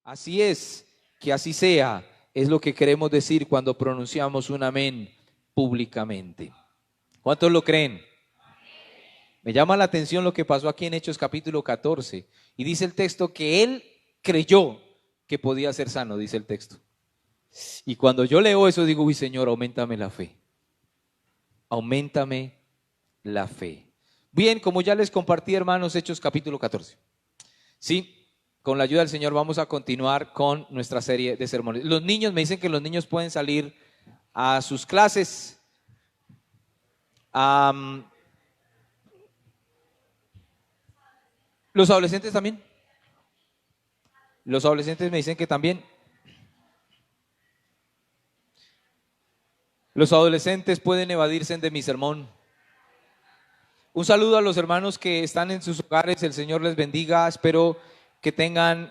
Así es, que así sea, es lo que queremos decir cuando pronunciamos un amén públicamente. ¿Cuántos lo creen? Me llama la atención lo que pasó aquí en Hechos capítulo 14. Y dice el texto que él creyó que podía ser sano, dice el texto. Y cuando yo leo eso digo, uy Señor, auméntame la fe. Auméntame la fe. Bien, como ya les compartí, hermanos, Hechos capítulo 14. Sí, con la ayuda del Señor vamos a continuar con nuestra serie de sermones. Los niños, me dicen que los niños pueden salir a sus clases. Los adolescentes también. Los adolescentes me dicen que también. Los adolescentes pueden evadirse de mi sermón. Un saludo a los hermanos que están en sus hogares, el Señor les bendiga, espero que tengan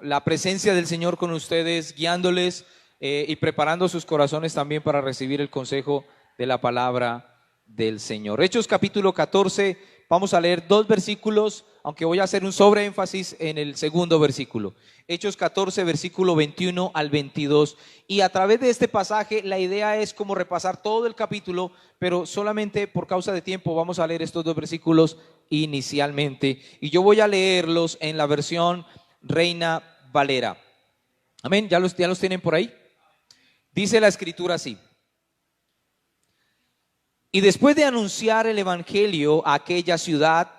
la presencia del Señor con ustedes, guiándoles y preparando sus corazones también para recibir el consejo de la palabra del Señor. Hechos capítulo 14, vamos a leer 2 versículos, aunque voy a hacer un sobreénfasis en el segundo versículo. Hechos 14, versículo 21 al 22. Y a través de este pasaje la idea es como repasar todo el capítulo, pero solamente por causa de tiempo vamos a leer estos 2 versículos inicialmente. Y yo voy a leerlos en la versión Reina Valera. Amén, ¿ya los tienen por ahí? Dice la escritura así: y después de anunciar el evangelio a aquella ciudad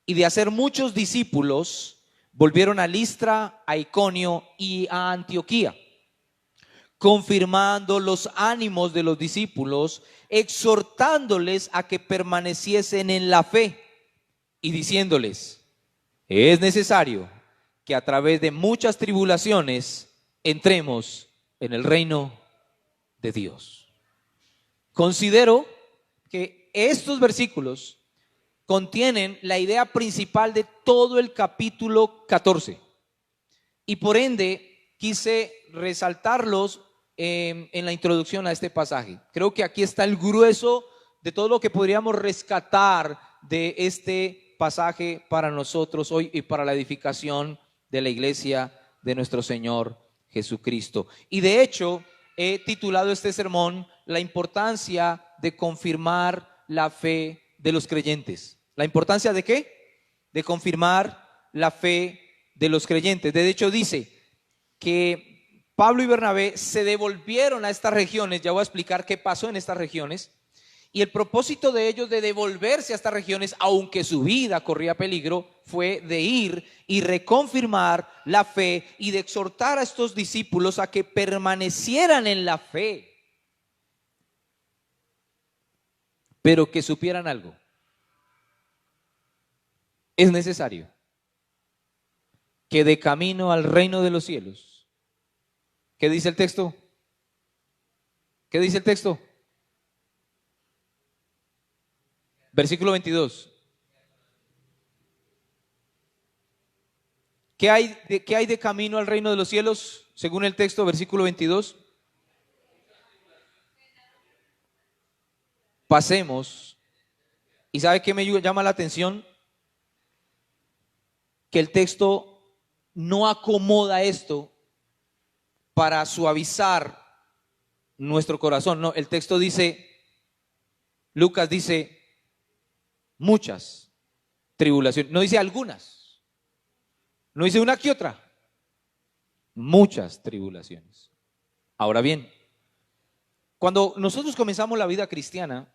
y de hacer muchos discípulos, volvieron a Listra, a Iconio y a Antioquía, confirmando los ánimos de los discípulos, exhortándoles a que permaneciesen en la fe y diciéndoles: es necesario que a través de muchas tribulaciones entremos en el reino de Dios. Considero que estos versículos contienen la idea principal de todo el capítulo 14 y por ende quise resaltarlos en la introducción a este pasaje. Creo que aquí está el grueso de todo lo que podríamos rescatar de este pasaje para nosotros hoy y para la edificación de la iglesia de nuestro Señor Jesucristo. Y de hecho he titulado este sermón la importancia de confirmar la fe de los creyentes. ¿La importancia de qué? De confirmar la fe de los creyentes. De hecho dice que Pablo y Bernabé se devolvieron a estas regiones. Ya voy a explicar qué pasó en estas regiones. Y el propósito de ellos de devolverse a estas regiones, aunque su vida corría peligro, fue de ir y reconfirmar la fe y de exhortar a estos discípulos a que permanecieran en la fe, pero que supieran algo. Es necesario que de camino al reino de los cielos, ¿qué dice el texto? ¿Qué dice el texto? Versículo 22. ¿Qué hay de camino al reino de los cielos? Según el texto, versículo 22. Pasemos. ¿Y sabe qué me llama la atención? Que el texto no acomoda esto para suavizar nuestro corazón. No, el texto dice, Lucas dice, muchas tribulaciones. No dice algunas. No dice una que otra. Muchas tribulaciones. Ahora bien, cuando nosotros comenzamos la vida cristiana,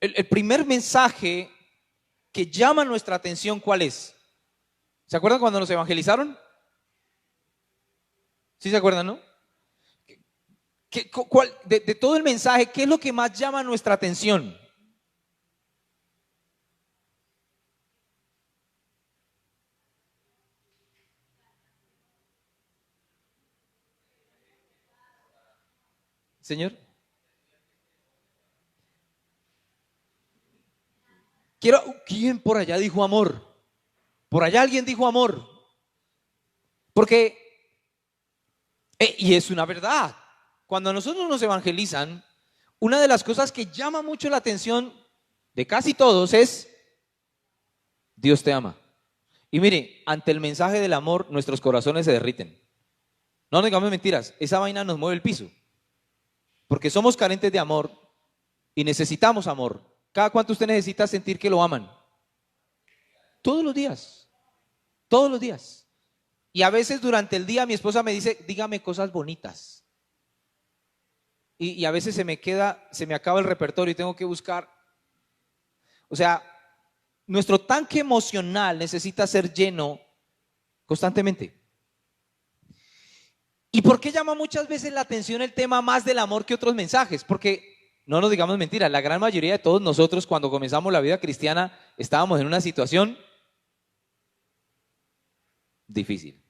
el primer mensaje que llama nuestra atención, ¿cuál es? ¿Se acuerdan cuando nos evangelizaron? ¿Sí se acuerdan, no? De todo el mensaje, ¿qué es lo que más llama nuestra atención? Señor. ¿Quién por allá dijo amor? Por allá alguien dijo amor. Porque, y es una verdad, cuando a nosotros nos evangelizan, una de las cosas que llama mucho la atención de casi todos es: Dios te ama. Y mire, ante el mensaje del amor, nuestros corazones se derriten. No nos digamos mentiras, esa vaina nos mueve el piso. Porque somos carentes de amor y necesitamos amor. ¿Cada cuánto usted necesita sentir que lo aman? Todos los días. Todos los días. Y a veces durante el día mi esposa me dice: dígame cosas bonitas. Y a veces se me acaba el repertorio y tengo que buscar. O sea, nuestro tanque emocional necesita ser lleno constantemente. ¿Y por qué llama muchas veces la atención el tema más del amor que otros mensajes? Porque, no nos digamos mentiras, la gran mayoría de todos nosotros cuando comenzamos la vida cristiana estábamos en una situación difícil.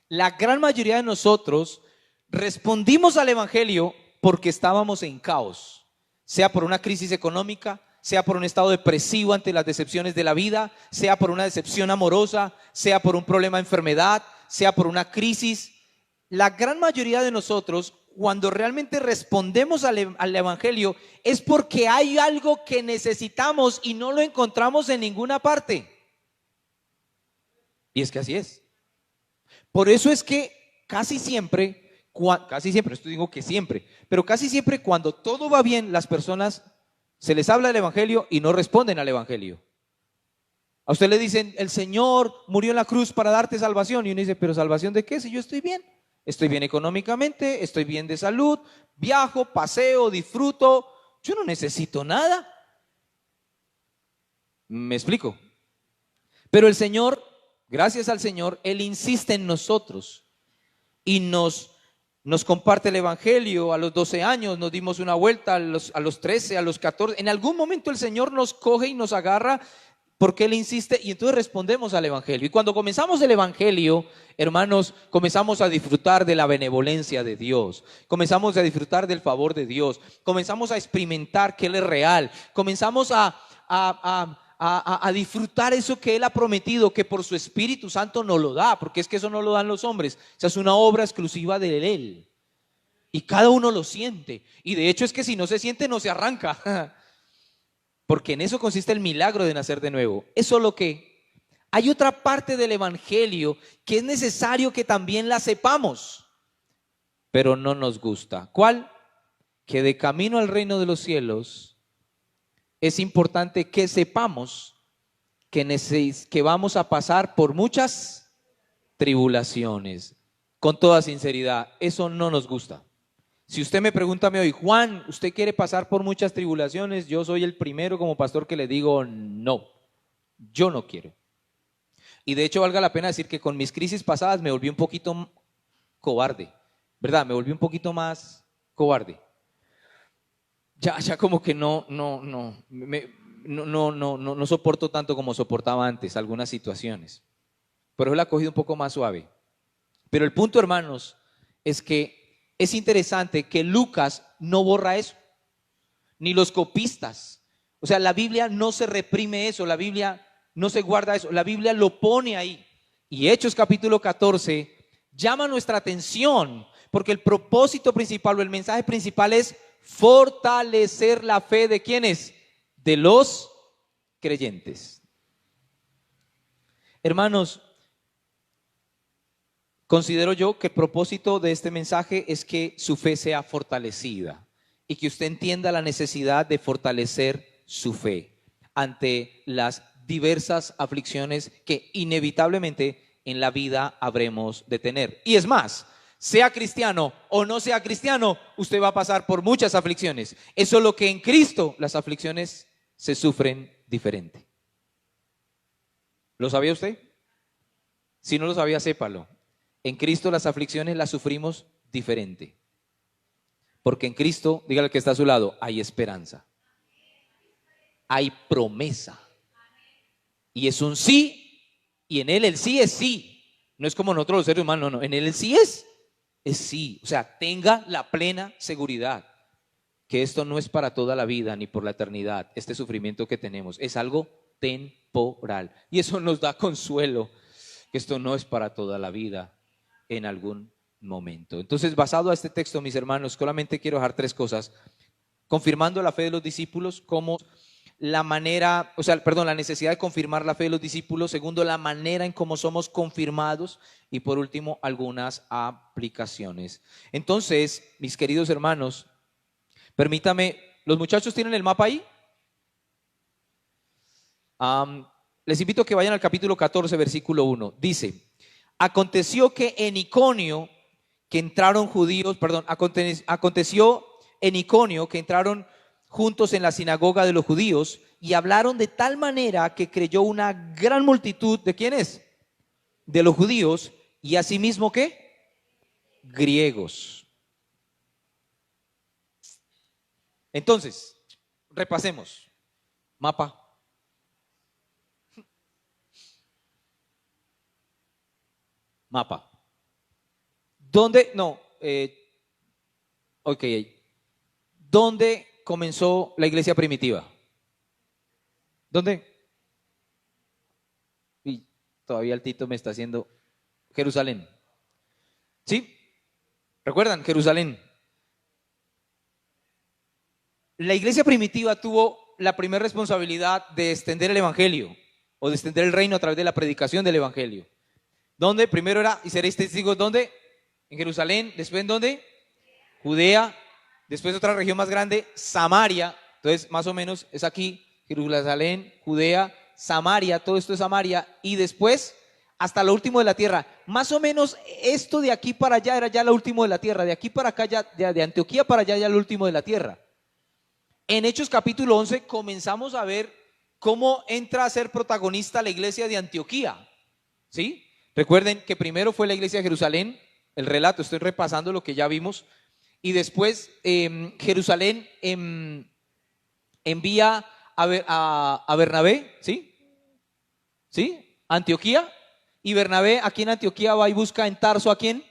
La gran mayoría de nosotros respondimos al evangelio porque estábamos en caos, sea por una crisis económica, sea por un estado depresivo ante las decepciones de la vida, sea por una decepción amorosa, sea por un problema de enfermedad, sea por una crisis. La gran mayoría de nosotros, cuando realmente respondemos al evangelio, es porque hay algo que necesitamos y no lo encontramos en ninguna parte. Y es que así es. Por eso es que casi siempre, esto digo que siempre, pero casi siempre cuando todo va bien, las personas se les habla del evangelio y no responden al evangelio. A usted le dicen: el Señor murió en la cruz para darte salvación. Y uno dice: ¿pero salvación de qué? Si yo estoy bien. Estoy bien económicamente, estoy bien de salud, viajo, paseo, disfruto. Yo no necesito nada. ¿Me explico? Pero el Señor, gracias al Señor, Él insiste en nosotros y nos comparte el evangelio. A los 12 años nos dimos una vuelta, a los 13, a los 14. En algún momento el Señor nos coge y nos agarra porque Él insiste y entonces respondemos al evangelio. Y cuando comenzamos el evangelio, hermanos, comenzamos a disfrutar de la benevolencia de Dios, comenzamos a disfrutar del favor de Dios, comenzamos a experimentar que Él es real, comenzamos a disfrutar eso que Él ha prometido, que por su Espíritu Santo nos lo da, porque es que eso no lo dan los hombres, esa es una obra exclusiva de Él. Y cada uno lo siente. Y de hecho es que si no se siente, no se arranca. Porque en eso consiste el milagro de nacer de nuevo. Es solo que hay otra parte del evangelio que es necesario que también la sepamos, pero no nos gusta. ¿Cuál? Que de camino al reino de los cielos es importante que sepamos que vamos a pasar por muchas tribulaciones. Con toda sinceridad, eso no nos gusta. Si usted me pregunta hoy: Juan, ¿usted quiere pasar por muchas tribulaciones? Yo soy el primero como pastor que le digo: no, yo no quiero. Y de hecho valga la pena decir que con mis crisis pasadas me volví un poquito cobarde, ¿verdad? Me volví un poquito más cobarde. Ya como que no soporto tanto como soportaba antes algunas situaciones. Pero él ha cogido un poco más suave. Pero el punto, hermanos, es que es interesante que Lucas no borra eso, ni los copistas. O sea, la Biblia no se reprime eso, la Biblia no se guarda eso, la Biblia lo pone ahí. Y Hechos capítulo 14 llama nuestra atención, porque el propósito principal o el mensaje principal es fortalecer la fe de ¿quiénes? De los creyentes. Hermanos, considero yo que el propósito de este mensaje es que su fe sea fortalecida y que usted entienda la necesidad de fortalecer su fe ante las diversas aflicciones que inevitablemente en la vida habremos de tener. Y es más, sea cristiano o no sea cristiano, usted va a pasar por muchas aflicciones. Es solo que en Cristo las aflicciones se sufren diferente. ¿Lo sabía usted? Si no lo sabía, sépalo. En Cristo las aflicciones las sufrimos diferente. Porque en Cristo, dígale al que está a su lado, hay esperanza. Hay promesa. Y es un sí, y en Él el sí es sí. No es como nosotros los seres humanos, no. En Él el sí es sí. O sea, tenga la plena seguridad que esto no es para toda la vida ni por la eternidad. Este sufrimiento que tenemos es algo temporal. Y eso nos da consuelo, que esto no es para toda la vida en algún momento. Entonces, basado a este texto, mis hermanos, solamente quiero dejar tres cosas. Confirmando la fe de los discípulos, cómo la manera, o sea, perdón, la necesidad de confirmar la fe de los discípulos. Segundo, la manera en cómo somos confirmados. Y por último, algunas aplicaciones. Entonces, mis queridos hermanos, permítame, ¿los muchachos tienen el mapa ahí? Les invito a que vayan al capítulo 14, versículo 1. Dice, aconteció que en Iconio, que entraron judíos, perdón, aconteció en Iconio que entraron juntos en la sinagoga de los judíos y hablaron de tal manera que creyó una gran multitud, ¿de quiénes? De los judíos, y asimismo, ¿qué? Griegos. Entonces, repasemos. Mapa. Mapa. ¿Dónde? No. Ok. ¿Dónde comenzó la iglesia primitiva? ¿Dónde? Y todavía el Tito me está haciendo Jerusalén. ¿Sí? ¿Recuerdan? Jerusalén. La iglesia primitiva tuvo la primera responsabilidad de extender el evangelio o de extender el reino a través de la predicación del evangelio. ¿Dónde? Primero era, y seréis testigos, ¿dónde? En Jerusalén. Después, ¿en dónde? Judea. Después otra región más grande, Samaria. Entonces, más o menos es aquí, Jerusalén, Judea, Samaria, todo esto es Samaria. Y después, hasta lo último de la tierra. Más o menos esto de aquí para allá era ya lo último de la tierra. De aquí para acá, ya, de Antioquía para allá, ya lo último de la tierra. En Hechos capítulo 11 comenzamos a ver cómo entra a ser protagonista la iglesia de Antioquía. ¿Sí? Recuerden que primero fue la iglesia de Jerusalén, el relato, estoy repasando lo que ya vimos. Y después Jerusalén envía a Bernabé, ¿sí? ¿Sí? Antioquía. Y Bernabé aquí en Antioquía va y busca en Tarso, ¿a quién?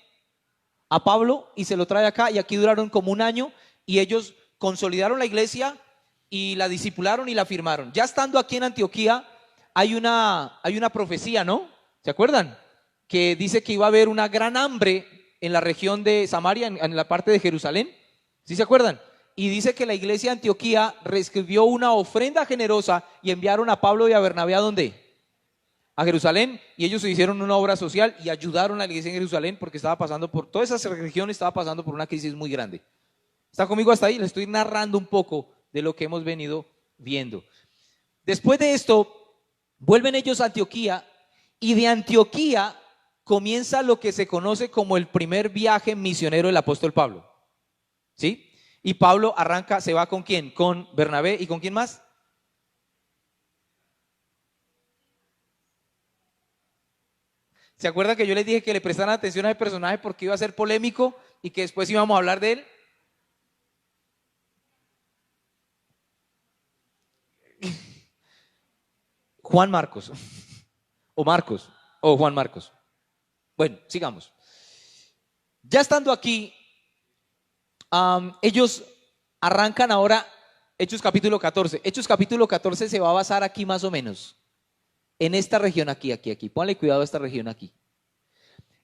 A Pablo, y se lo trae acá. Y aquí duraron como un año y ellos consolidaron la iglesia y la discipularon y la firmaron. Ya estando aquí en Antioquía hay una profecía, ¿no? ¿Se acuerdan? Que dice que iba a haber una gran hambre en la región de Samaria, en la parte de Jerusalén. ¿Sí se acuerdan? Y dice que la iglesia de Antioquía recibió una ofrenda generosa y enviaron a Pablo y a Bernabé ¿a dónde? A Jerusalén, y ellos se hicieron una obra social y ayudaron a la iglesia en Jerusalén porque estaba pasando por, toda esa región estaba pasando por una crisis muy grande. ¿Está conmigo hasta ahí? Les estoy narrando un poco de lo que hemos venido viendo. Después de esto, vuelven ellos a Antioquía y de Antioquía comienza lo que se conoce como el primer viaje misionero del apóstol Pablo. ¿Sí? Y Pablo arranca, ¿se va con quién? Con Bernabé y ¿con quién más? ¿Se acuerdan que yo les dije que le prestaran atención a ese personaje porque iba a ser polémico y que después íbamos a hablar de él? Juan Marcos, o Marcos, o Juan Marcos. Bueno, sigamos. Ya estando aquí, ellos arrancan ahora Hechos capítulo 14. Hechos capítulo 14 se va a basar aquí más o menos, en esta región aquí. Ponle cuidado a esta región aquí.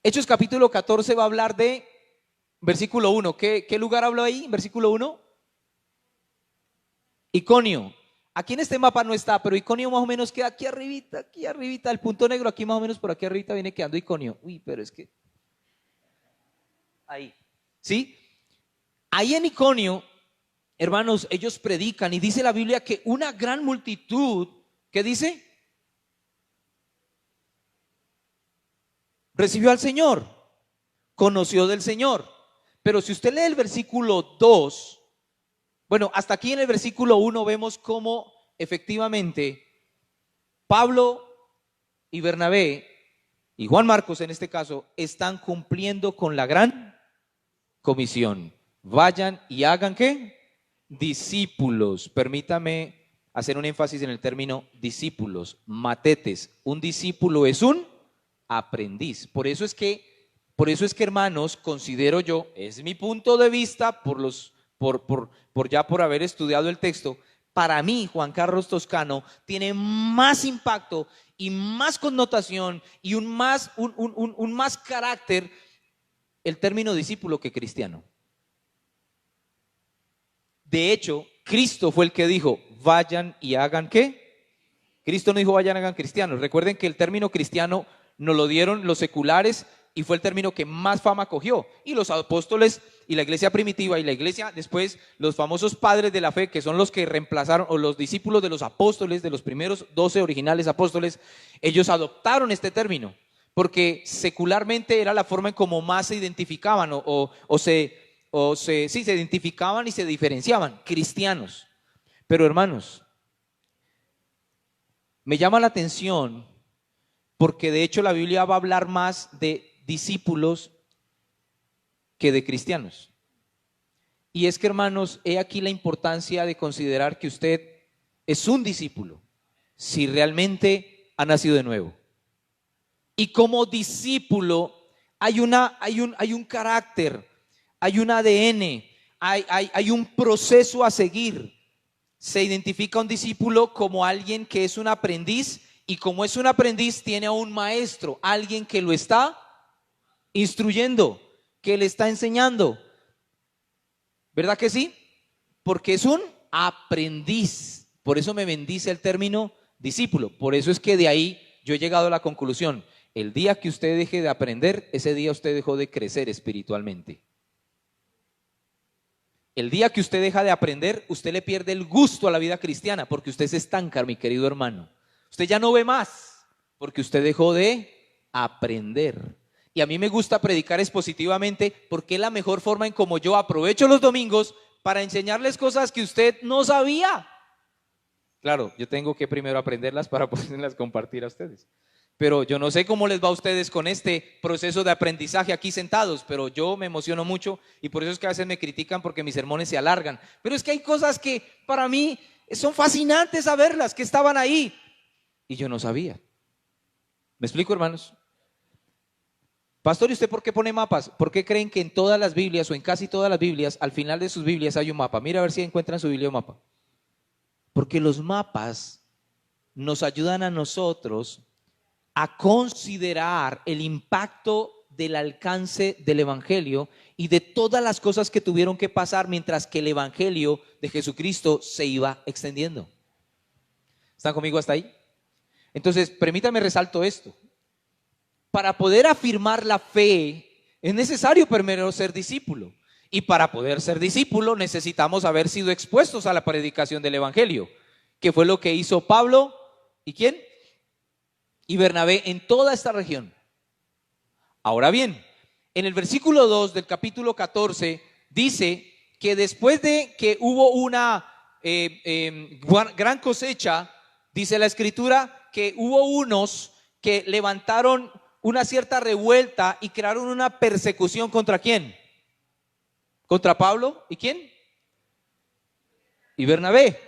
Hechos capítulo 14 va a hablar de, versículo 1, ¿qué lugar habló ahí? Versículo 1. Iconio. Aquí en este mapa no está, pero Iconio más o menos queda aquí arribita, el punto negro aquí más o menos por aquí arribita viene quedando Iconio. Uy, pero es que ahí, ¿sí? Ahí en Iconio, hermanos, ellos predican y dice la Biblia que una gran multitud, ¿qué dice? Recibió al Señor, conoció del Señor. Pero si usted lee el versículo 2, bueno, hasta aquí en el versículo 1 vemos cómo efectivamente Pablo y Bernabé y Juan Marcos en este caso están cumpliendo con la gran comisión. Vayan y hagan ¿qué? Discípulos. Permítame hacer un énfasis en el término discípulos, matetes. Un discípulo es un aprendiz. Por eso es que hermanos, considero yo, es mi punto de vista por haber estudiado el texto, para mí Juan Carlos Toscano tiene más impacto y más connotación y un más carácter el término discípulo que cristiano. De hecho, Cristo fue el que dijo, vayan y hagan ¿qué? Cristo no dijo vayan y hagan cristianos. Recuerden que el término cristiano nos lo dieron los seculares y fue el término que más fama cogió. Y los apóstoles y la iglesia primitiva y la iglesia después, los famosos padres de la fe, que son los que reemplazaron, o los discípulos de los apóstoles, de los primeros 12 originales apóstoles, ellos adoptaron este término, porque secularmente era la forma en cómo más se identificaban sí, se identificaban y se diferenciaban, cristianos. Pero hermanos, me llama la atención porque de hecho la Biblia va a hablar más de discípulos que de cristianos. Y es que, hermanos, he aquí la importancia de considerar que usted es un discípulo si realmente ha nacido de nuevo. Y como discípulo hay un carácter, hay un ADN, hay un proceso a seguir. Se identifica a un discípulo como alguien que es un aprendiz, y como es un aprendiz tiene a un maestro, alguien que lo está instruyendo, que le está enseñando. ¿Verdad que sí? Porque es un aprendiz. Por eso me bendice el término discípulo. Por eso es que de ahí yo he llegado a la conclusión: el día que usted deje de aprender, ese día usted dejó de crecer espiritualmente. El día que usted deja de aprender, usted le pierde el gusto a la vida cristiana, porque usted se estanca, mi querido hermano. Usted ya no ve más, porque usted dejó de aprender. Y a mí me gusta predicar expositivamente, porque es la mejor forma en cómo yo aprovecho los domingos para enseñarles cosas que usted no sabía. Claro, yo tengo que primero aprenderlas para poderlas compartir a ustedes. Pero yo no sé cómo les va a ustedes con este proceso de aprendizaje aquí sentados, pero yo me emociono mucho, y por eso es que a veces me critican porque mis sermones se alargan. Pero es que hay cosas que para mí son fascinantes saberlas, que estaban ahí y yo no sabía. ¿Me explico, hermanos? Pastor, ¿y usted por qué pone mapas? ¿Por qué creen que en todas las Biblias, o en casi todas las Biblias, al final de sus Biblias hay un mapa? Mira a ver si encuentran su Biblia un mapa. Porque los mapas nos ayudan a nosotros a considerar el impacto del alcance del evangelio y de todas las cosas que tuvieron que pasar mientras que el evangelio de Jesucristo se iba extendiendo. ¿Están conmigo hasta ahí? Entonces, permítame resalto esto. Para poder afirmar la fe es necesario primero ser discípulo, y para poder ser discípulo necesitamos haber sido expuestos a la predicación del evangelio, que fue lo que hizo Pablo y ¿quién? Y Bernabé en toda esta región. Ahora bien, en el versículo 2 del capítulo 14 dice que después de que hubo una gran cosecha, dice la escritura que hubo unos que levantaron una cierta revuelta y crearon una persecución. ¿Contra quién? Contra Pablo y ¿quién? Y Bernabé.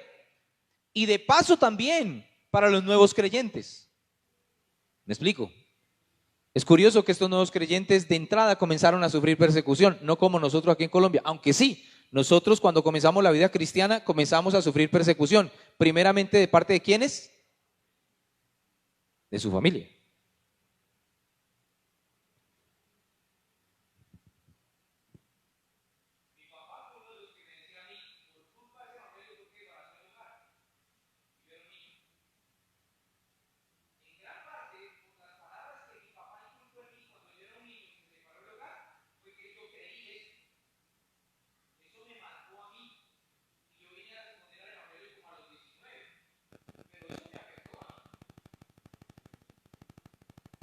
Y de paso también para los nuevos creyentes. ¿Me explico? Es curioso que estos nuevos creyentes de entrada comenzaron a sufrir persecución, no como nosotros aquí en Colombia, aunque sí, nosotros cuando comenzamos la vida cristiana comenzamos a sufrir persecución, primeramente de parte de ¿quiénes? De su familia.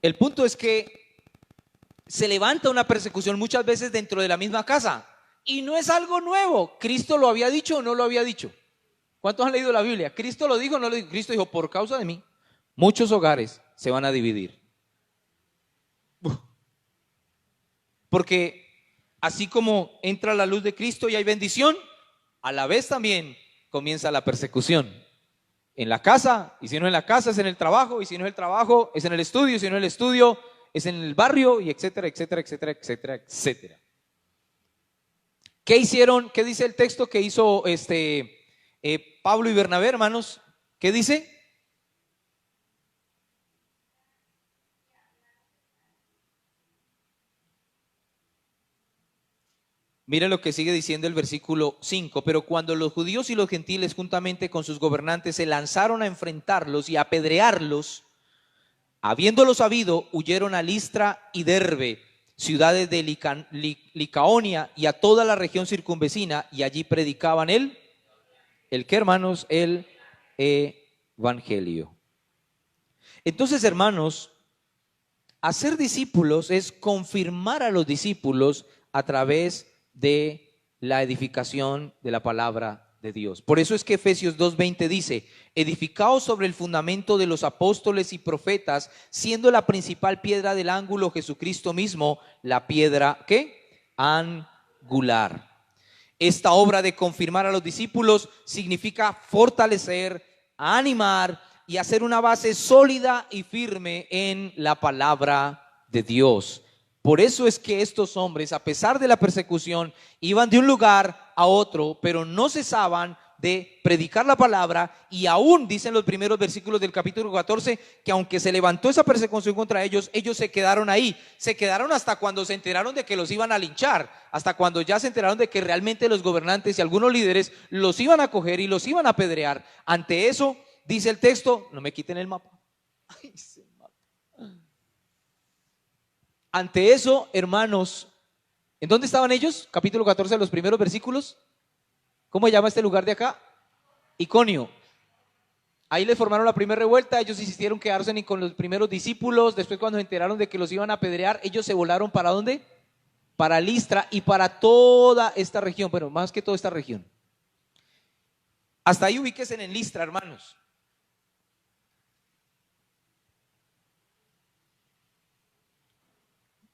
El punto es que se levanta una persecución muchas veces dentro de la misma casa, y no es algo nuevo. ¿Cristo lo había dicho o no lo había dicho? ¿Cuántos han leído la Biblia? ¿Cristo lo dijo o no lo dijo? Cristo dijo: por causa de mí muchos hogares se van a dividir. Porque así como entra la luz de Cristo y hay bendición, a la vez también comienza la persecución. En la casa, y si no en la casa es en el trabajo, y si no es el trabajo es en el estudio, y si no es el estudio es en el barrio, y etcétera, etcétera, etcétera, etcétera, etcétera. ¿Qué hicieron? ¿Qué dice el texto que hizo Pablo y Bernabé, hermanos? ¿Qué dice? Mire lo que sigue diciendo el versículo 5. Pero cuando los judíos y los gentiles juntamente con sus gobernantes se lanzaron a enfrentarlos y a apedrearlos, habiéndolo sabido, huyeron a Listra y Derbe, ciudades de Licaonia y a toda la región circunvecina, y allí predicaban ¿el qué, hermanos? El evangelio. Entonces, hermanos, hacer discípulos es confirmar a los discípulos a través de la edificación de la palabra de Dios. Por eso es que Efesios 2:20 dice: edificaos sobre el fundamento de los apóstoles y profetas, siendo la principal piedra del ángulo Jesucristo mismo, la piedra ¿qué? Angular. Esta obra de confirmar a los discípulos significa fortalecer, animar y hacer una base sólida y firme en la palabra de Dios. Por eso es que estos hombres, a pesar de la persecución, iban de un lugar a otro, pero no cesaban de predicar la palabra, y aún dicen los primeros versículos del capítulo 14 que aunque se levantó esa persecución contra ellos, ellos se quedaron ahí, se quedaron hasta cuando se enteraron de que los iban a linchar, hasta cuando ya se enteraron de que realmente los gobernantes y algunos líderes los iban a coger y los iban a apedrear. Ante eso, dice el texto, no me quiten el mapa. Ay, ante eso, hermanos, ¿en dónde estaban ellos? Capítulo 14, los primeros versículos. ¿Cómo se llama este lugar de acá? Iconio. Ahí les formaron la primera revuelta, ellos insistieron quedarse con los primeros discípulos. Después, cuando se enteraron de que los iban a apedrear, ellos se volaron ¿para dónde? Para Listra y para toda esta región, bueno, más que toda esta región. Hasta ahí ubíquense en Listra, hermanos.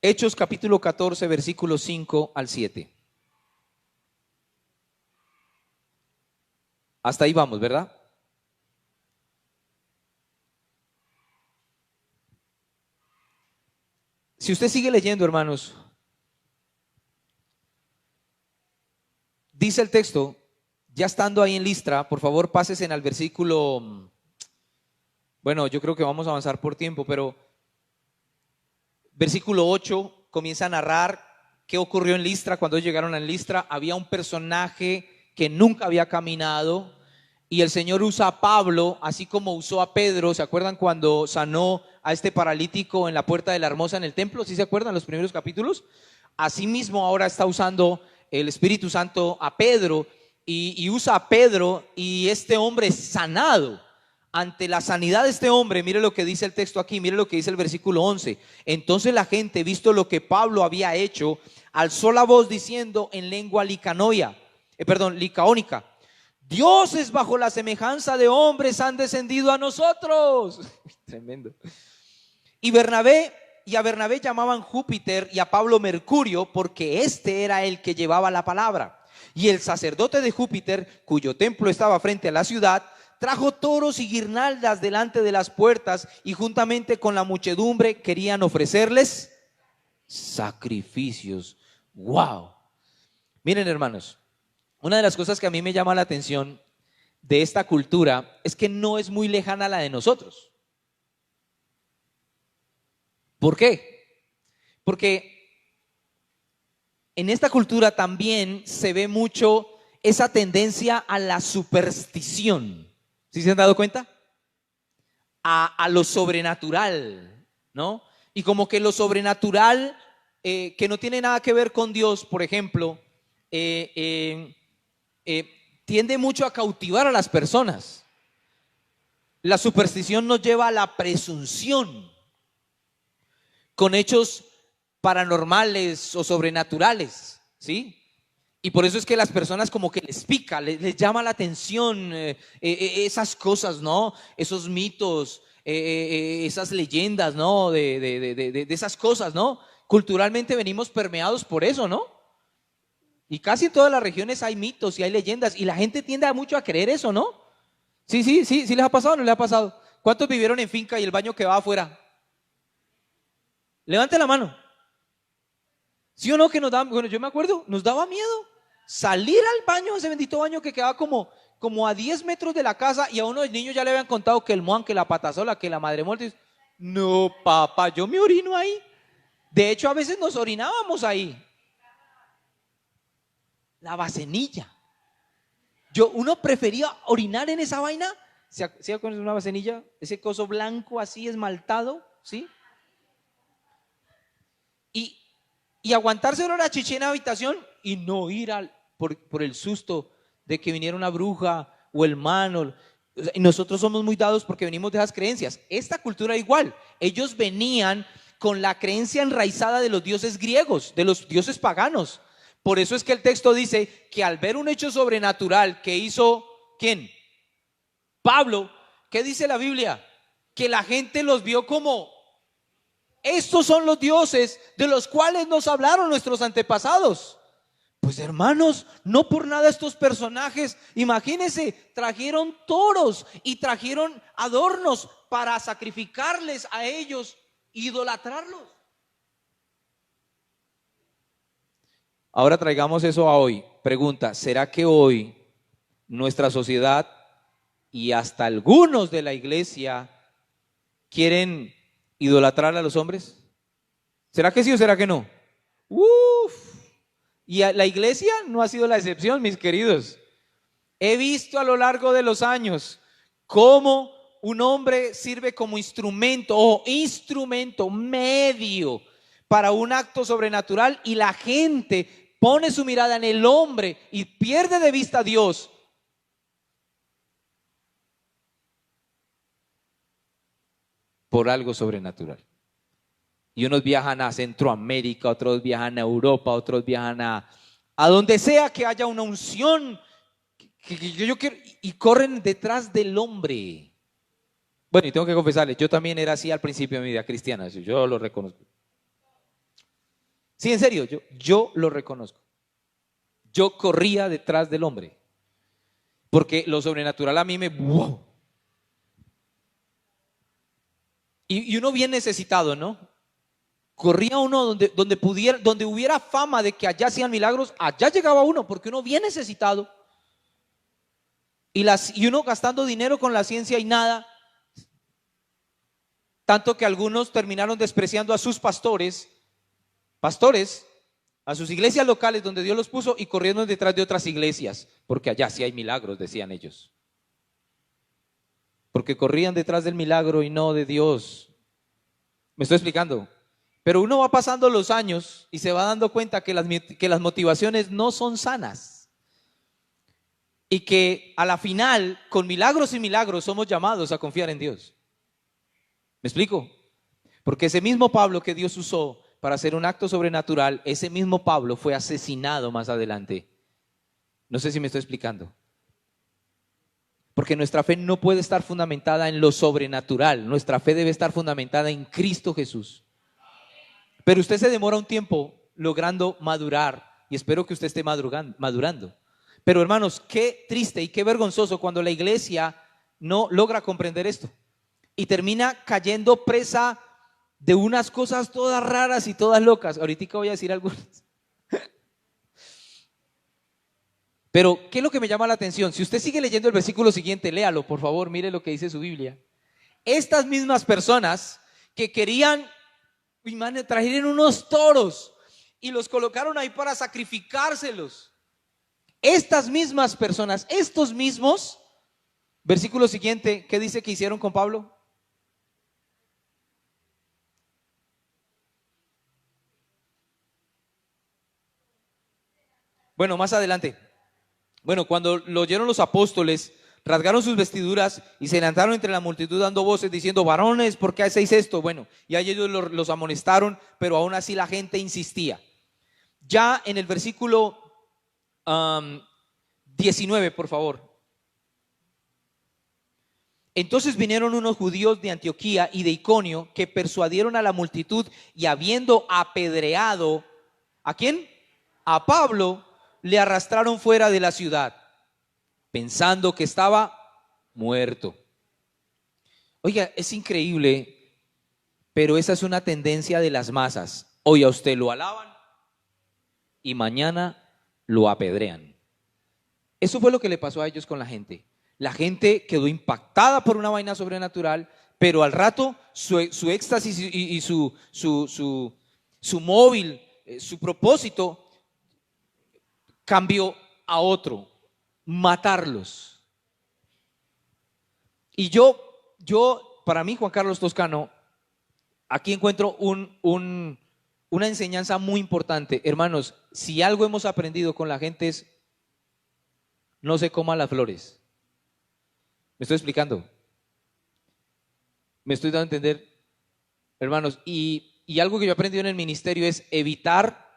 Hechos capítulo 14, versículos 5 al 7. Hasta ahí vamos, ¿verdad? Si usted sigue leyendo, hermanos, dice el texto, ya estando ahí en Listra, por favor pásense al versículo, bueno, yo creo que vamos a avanzar por tiempo, pero versículo 8 comienza a narrar qué ocurrió en Listra. Cuando llegaron a Listra, había un personaje que nunca había caminado, y el Señor usa a Pablo, así como usó a Pedro. ¿Se acuerdan cuando sanó a este paralítico en la puerta de la Hermosa en el templo? ¿Sí se acuerdan los primeros capítulos? Asimismo ahora está usando el Espíritu Santo a Pedro, y usa a Pedro, y este hombre es sanado. Ante la sanidad de este hombre, mire lo que dice el texto aquí, mire lo que dice el versículo 11. Entonces la gente, visto lo que Pablo había hecho, alzó la voz diciendo en lengua licaónica: dioses bajo la semejanza de hombres han descendido a nosotros. Tremendo. Y a Bernabé llamaban Júpiter y a Pablo Mercurio, porque este era el que llevaba la palabra. Y el sacerdote de Júpiter, cuyo templo estaba frente a la ciudad, trajo toros y guirnaldas delante de las puertas, y juntamente con la muchedumbre querían ofrecerles sacrificios. ¡Wow! Miren, hermanos, una de las cosas que a mí me llama la atención de esta cultura es que no es muy lejana a la de nosotros. ¿Por qué? Porque en esta cultura también se ve mucho esa tendencia a la superstición. ¿Sí se han dado cuenta? A lo sobrenatural, ¿no? Y como que lo sobrenatural que no tiene nada que ver con Dios, por ejemplo, tiende mucho a cautivar a las personas. La superstición nos lleva a la presunción con hechos paranormales o sobrenaturales, ¿sí? Y por eso es que las personas como que les pica, les llama la atención esas cosas, ¿no? Esos mitos, esas leyendas, ¿no? De esas cosas, ¿no? Culturalmente venimos permeados por eso, ¿no? Y casi en todas las regiones hay mitos y hay leyendas, y la gente tiende mucho a creer eso, ¿no? Sí les ha pasado o no les ha pasado. ¿Cuántos vivieron en finca y el baño quedaba afuera? Levante la mano. ¿Sí o no que nos da? Bueno, yo me acuerdo, nos daba miedo salir al baño, ese bendito baño que quedaba como a 10 metros de la casa, y a uno de los niños ya le habían contado que el moan, que la patasola, que la madre muerta. No, papá, yo me orino ahí. De hecho, a veces nos orinábamos ahí. La vasenilla. Uno prefería orinar en esa vaina. ¿Se acuerdan de una vasenilla? Ese coso blanco así esmaltado, ¿sí? Y aguantarse una chicha en la habitación y no ir por el susto de que viniera una bruja o el man. Y nosotros somos muy dados porque venimos de esas creencias. Esta cultura igual. Ellos venían con la creencia enraizada de los dioses griegos, de los dioses paganos. Por eso es que el texto dice que al ver un hecho sobrenatural que hizo, ¿quién? Pablo. ¿Qué dice la Biblia? Que la gente los vio como: estos son los dioses de los cuales nos hablaron nuestros antepasados. Pues hermanos, no por nada estos personajes, imagínense, trajeron toros y trajeron adornos para sacrificarles a ellos, idolatrarlos. Ahora traigamos eso a hoy. Pregunta: ¿será que hoy nuestra sociedad y hasta algunos de la iglesia quieren idolatrar a los hombres? ¿Será que sí o será que no? Y la iglesia no ha sido la excepción, mis queridos. He visto a lo largo de los años cómo un hombre sirve como instrumento medio para un acto sobrenatural, y la gente pone su mirada en el hombre y pierde de vista a Dios. Por algo sobrenatural. Y unos viajan a Centroamérica, otros viajan a Europa, otros viajan a donde sea que haya una unción que yo quiero, y corren detrás del hombre. Bueno, y tengo que confesarles, yo también era así al principio de mi vida cristiana, yo lo reconozco. Sí, en serio, yo lo reconozco. Yo corría detrás del hombre, porque lo sobrenatural a mí me... ¡wow! Y uno bien necesitado, ¿no? Corría uno donde hubiera fama de que allá hacían milagros, allá llegaba uno, porque uno bien necesitado. Y uno gastando dinero con la ciencia y nada. Tanto que algunos terminaron despreciando a sus pastores, a sus iglesias locales donde Dios los puso, y corriendo detrás de otras iglesias, porque allá sí hay milagros, decían ellos. Porque corrían detrás del milagro y no de Dios. ¿Me estoy explicando? Pero uno va pasando los años y se va dando cuenta que las motivaciones no son sanas. Y que a la final, con milagros y milagros, somos llamados a confiar en Dios. ¿Me explico? Porque ese mismo Pablo que Dios usó para hacer un acto sobrenatural, ese mismo Pablo fue asesinado más adelante. No sé si me estoy explicando. Porque nuestra fe no puede estar fundamentada en lo sobrenatural. Nuestra fe debe estar fundamentada en Cristo Jesús. Pero usted se demora un tiempo logrando madurar, y espero que usted esté madurando. Pero hermanos, qué triste y qué vergonzoso cuando la iglesia no logra comprender esto y termina cayendo presa de unas cosas todas raras y todas locas. Ahorita voy a decir algunas. Pero ¿qué es lo que me llama la atención? Si usted sigue leyendo el versículo siguiente, léalo, por favor, mire lo que dice su Biblia. Estas mismas personas que querían, trajeron unos toros y los colocaron ahí para sacrificárselos. Estas mismas personas, estos mismos, versículo siguiente, ¿qué dice que hicieron con Pablo? Bueno, más adelante. Bueno, cuando lo oyeron los apóstoles, rasgaron sus vestiduras y se lanzaron entre la multitud dando voces diciendo: varones, ¿por qué hacéis esto? Bueno, y a ellos los amonestaron, pero aún así la gente insistía. Ya en el versículo 19, por favor. Entonces vinieron unos judíos de Antioquía y de Iconio que persuadieron a la multitud, y habiendo apedreado, ¿a quién? A Pablo, le arrastraron fuera de la ciudad, pensando que estaba muerto. Oiga, es increíble, pero esa es una tendencia de las masas. Hoy a usted lo alaban y mañana lo apedrean. Eso fue lo que le pasó a ellos con la gente. La gente quedó impactada por una vaina sobrenatural, pero al rato su éxtasis y su móvil, su propósito cambió a otro, matarlos. Y para mí, Juan Carlos Toscano, aquí encuentro una enseñanza muy importante. Hermanos, si algo hemos aprendido con la gente es: no se coman las flores. ¿Me estoy explicando? ¿Me estoy dando a entender? Hermanos, y algo que yo he aprendido en el ministerio es evitar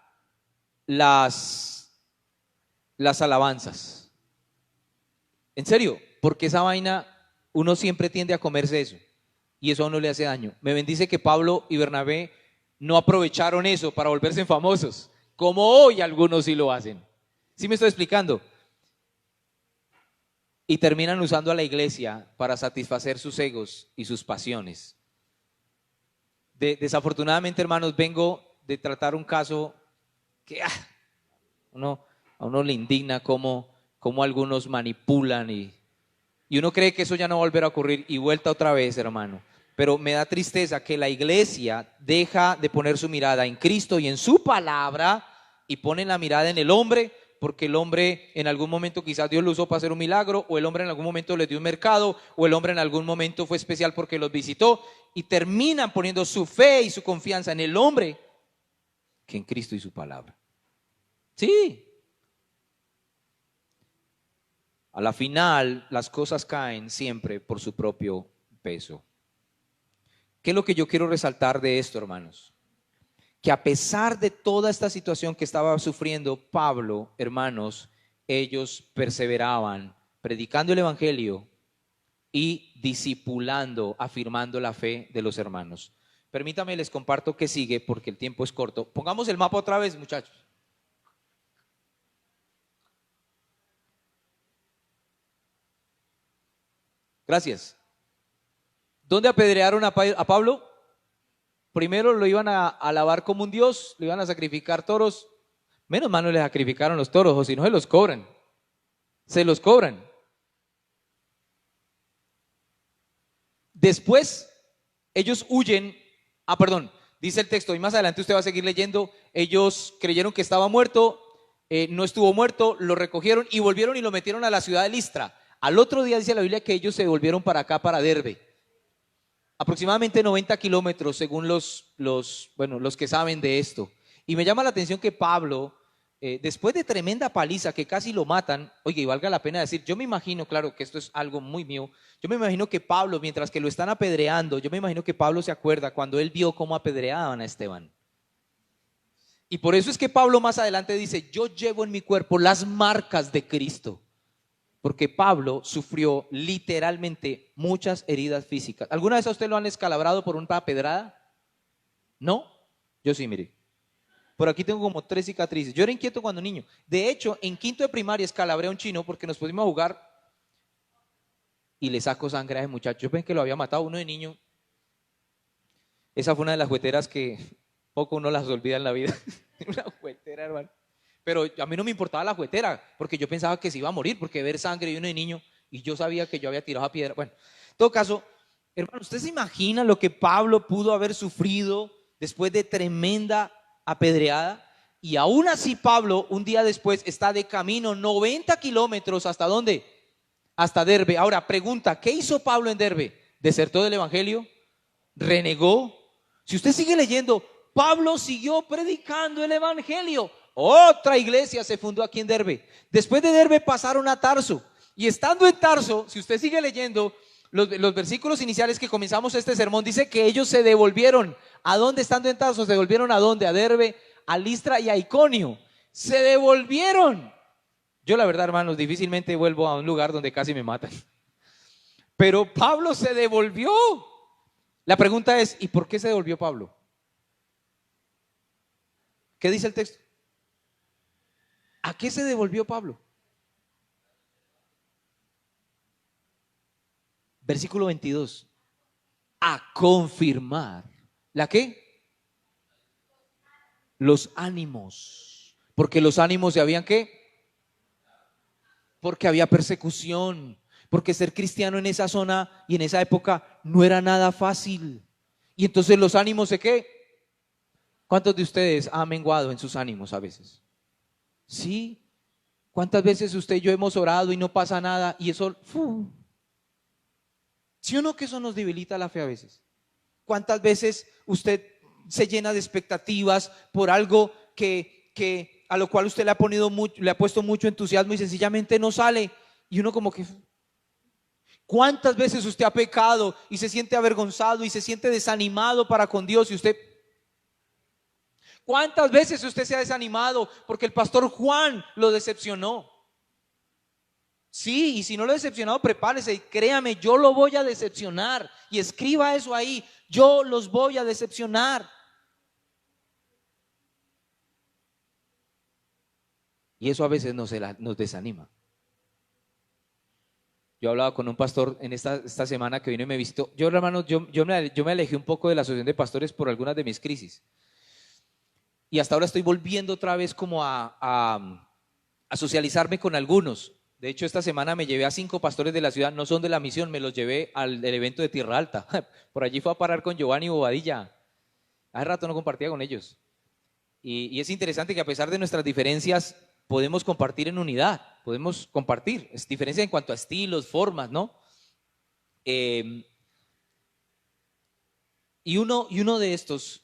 las alabanzas. En serio, porque esa vaina, uno siempre tiende a comerse eso, y eso a uno le hace daño. Me bendice que Pablo y Bernabé no aprovecharon eso para volverse famosos, como hoy algunos sí lo hacen. ¿Sí me estoy explicando? Y terminan usando a la iglesia para satisfacer sus egos y sus pasiones. Desafortunadamente, hermanos, vengo de tratar un caso que a uno le indigna cómo algunos manipulan y uno cree que eso ya no va a volver a ocurrir, y vuelta otra vez, hermano. Pero me da tristeza que la iglesia deja de poner su mirada en Cristo y en su palabra y pone la mirada en el hombre, porque el hombre en algún momento quizás Dios lo usó para hacer un milagro, o el hombre en algún momento les dio un mercado, o el hombre en algún momento fue especial porque los visitó, y terminan poniendo su fe y su confianza en el hombre que en Cristo y su palabra. Sí. A la final, las cosas caen siempre por su propio peso. ¿Qué es lo que yo quiero resaltar de esto, hermanos? Que a pesar de toda esta situación que estaba sufriendo Pablo, hermanos, ellos perseveraban predicando el evangelio y discipulando, afirmando la fe de los hermanos. Permítame, les comparto qué sigue porque el tiempo es corto. Pongamos el mapa otra vez, muchachos. Gracias. ¿Dónde apedrearon a Pablo? Primero lo iban a alabar como un dios, lo iban a sacrificar toros. Menos mal no le sacrificaron los toros, o si no se los cobran. Se los cobran. Después ellos huyen. Dice el texto, y más adelante usted va a seguir leyendo. Ellos creyeron que estaba muerto, no estuvo muerto, lo recogieron y volvieron y lo metieron a la ciudad de Listra. Al otro día dice la Biblia que ellos se volvieron para acá, para Derbe. Aproximadamente 90 kilómetros según los que saben de esto. Y me llama la atención que Pablo, después de tremenda paliza que casi lo matan, oye, y valga la pena decir, yo me imagino, claro que esto es algo muy mío, yo me imagino que Pablo, mientras que lo están apedreando, yo me imagino que Pablo se acuerda cuando él vio cómo apedreaban a Esteban. Y por eso es que Pablo más adelante dice, yo llevo en mi cuerpo las marcas de Cristo. Porque Pablo sufrió literalmente muchas heridas físicas. ¿Alguna vez a usted lo han escalabrado por una pedrada? ¿No? Yo sí, mire. Por aquí tengo como 3 cicatrices. Yo era inquieto cuando niño. De hecho, en quinto de primaria escalabré a un chino porque nos pusimos a jugar y le saco sangre a ese muchacho. Yo pensé que lo había matado uno de niño. Esa fue una de las jugueteras que poco uno las olvida en la vida. Una juguetera, hermano. Pero a mí no me importaba la juguetera, porque yo pensaba que se iba a morir, porque ver sangre y uno de niño, y yo sabía que yo había tirado a piedra. Bueno, en todo caso, hermano, ¿usted se imagina lo que Pablo pudo haber sufrido después de tremenda apedreada? Y aún así Pablo, un día después, está de camino 90 kilómetros, ¿hasta dónde? Hasta Derbe. Ahora, pregunta, ¿qué hizo Pablo en Derbe? ¿Desertó del evangelio? ¿Renegó? Si usted sigue leyendo, Pablo siguió predicando el evangelio. Otra iglesia se fundó aquí en Derbe. Después de Derbe pasaron a Tarso. Y estando en Tarso, si usted sigue leyendo los versículos iniciales que comenzamos este sermón, dice que ellos se devolvieron. ¿A dónde estando en Tarso? ¿Se devolvieron a dónde? A Derbe, a Listra y a Iconio. Se devolvieron. Yo la verdad, hermanos, difícilmente vuelvo a un lugar donde casi me matan. Pero Pablo se devolvió. La pregunta es, ¿y por qué se devolvió Pablo? ¿Qué dice el texto? ¿A qué se devolvió Pablo? Versículo 22. A confirmar. ¿La qué? Los ánimos. Porque los ánimos se habían ¿qué? Porque había persecución. Porque ser cristiano en esa zona y en esa época no era nada fácil. Y entonces los ánimos ¿se qué? ¿Cuántos de ustedes han menguado en sus ánimos a veces? Sí. ¿Cuántas veces usted y yo hemos orado y no pasa nada? Y eso, ¿sí o no que eso nos debilita la fe a veces? ¿Cuántas veces usted se llena de expectativas por algo que a lo cual usted le ha puesto mucho entusiasmo y sencillamente no sale? Y uno como que... ¿Cuántas veces usted ha pecado y se siente avergonzado y se siente desanimado para con Dios? Y usted... ¿Cuántas veces usted se ha desanimado porque el pastor Juan lo decepcionó? Sí, y si no lo he decepcionado, prepárese y créame, yo lo voy a decepcionar. Y escriba eso ahí, yo los voy a decepcionar. Y eso a veces nos desanima. Yo hablaba con un pastor en esta semana que vino y me visitó. Yo, hermanos, yo me alejé un poco de la asociación de pastores por algunas de mis crisis. Y hasta ahora estoy volviendo otra vez como a socializarme con algunos. De hecho, esta semana me llevé a 5 pastores de la ciudad, no son de la misión, me los llevé al evento de Tierra Alta. Por allí fue a parar con Giovanni Bobadilla. Hace rato no compartía con ellos. Y es interesante que a pesar de nuestras diferencias, podemos compartir en unidad, podemos compartir. Es diferencia en cuanto a estilos, formas, ¿no? Y uno de estos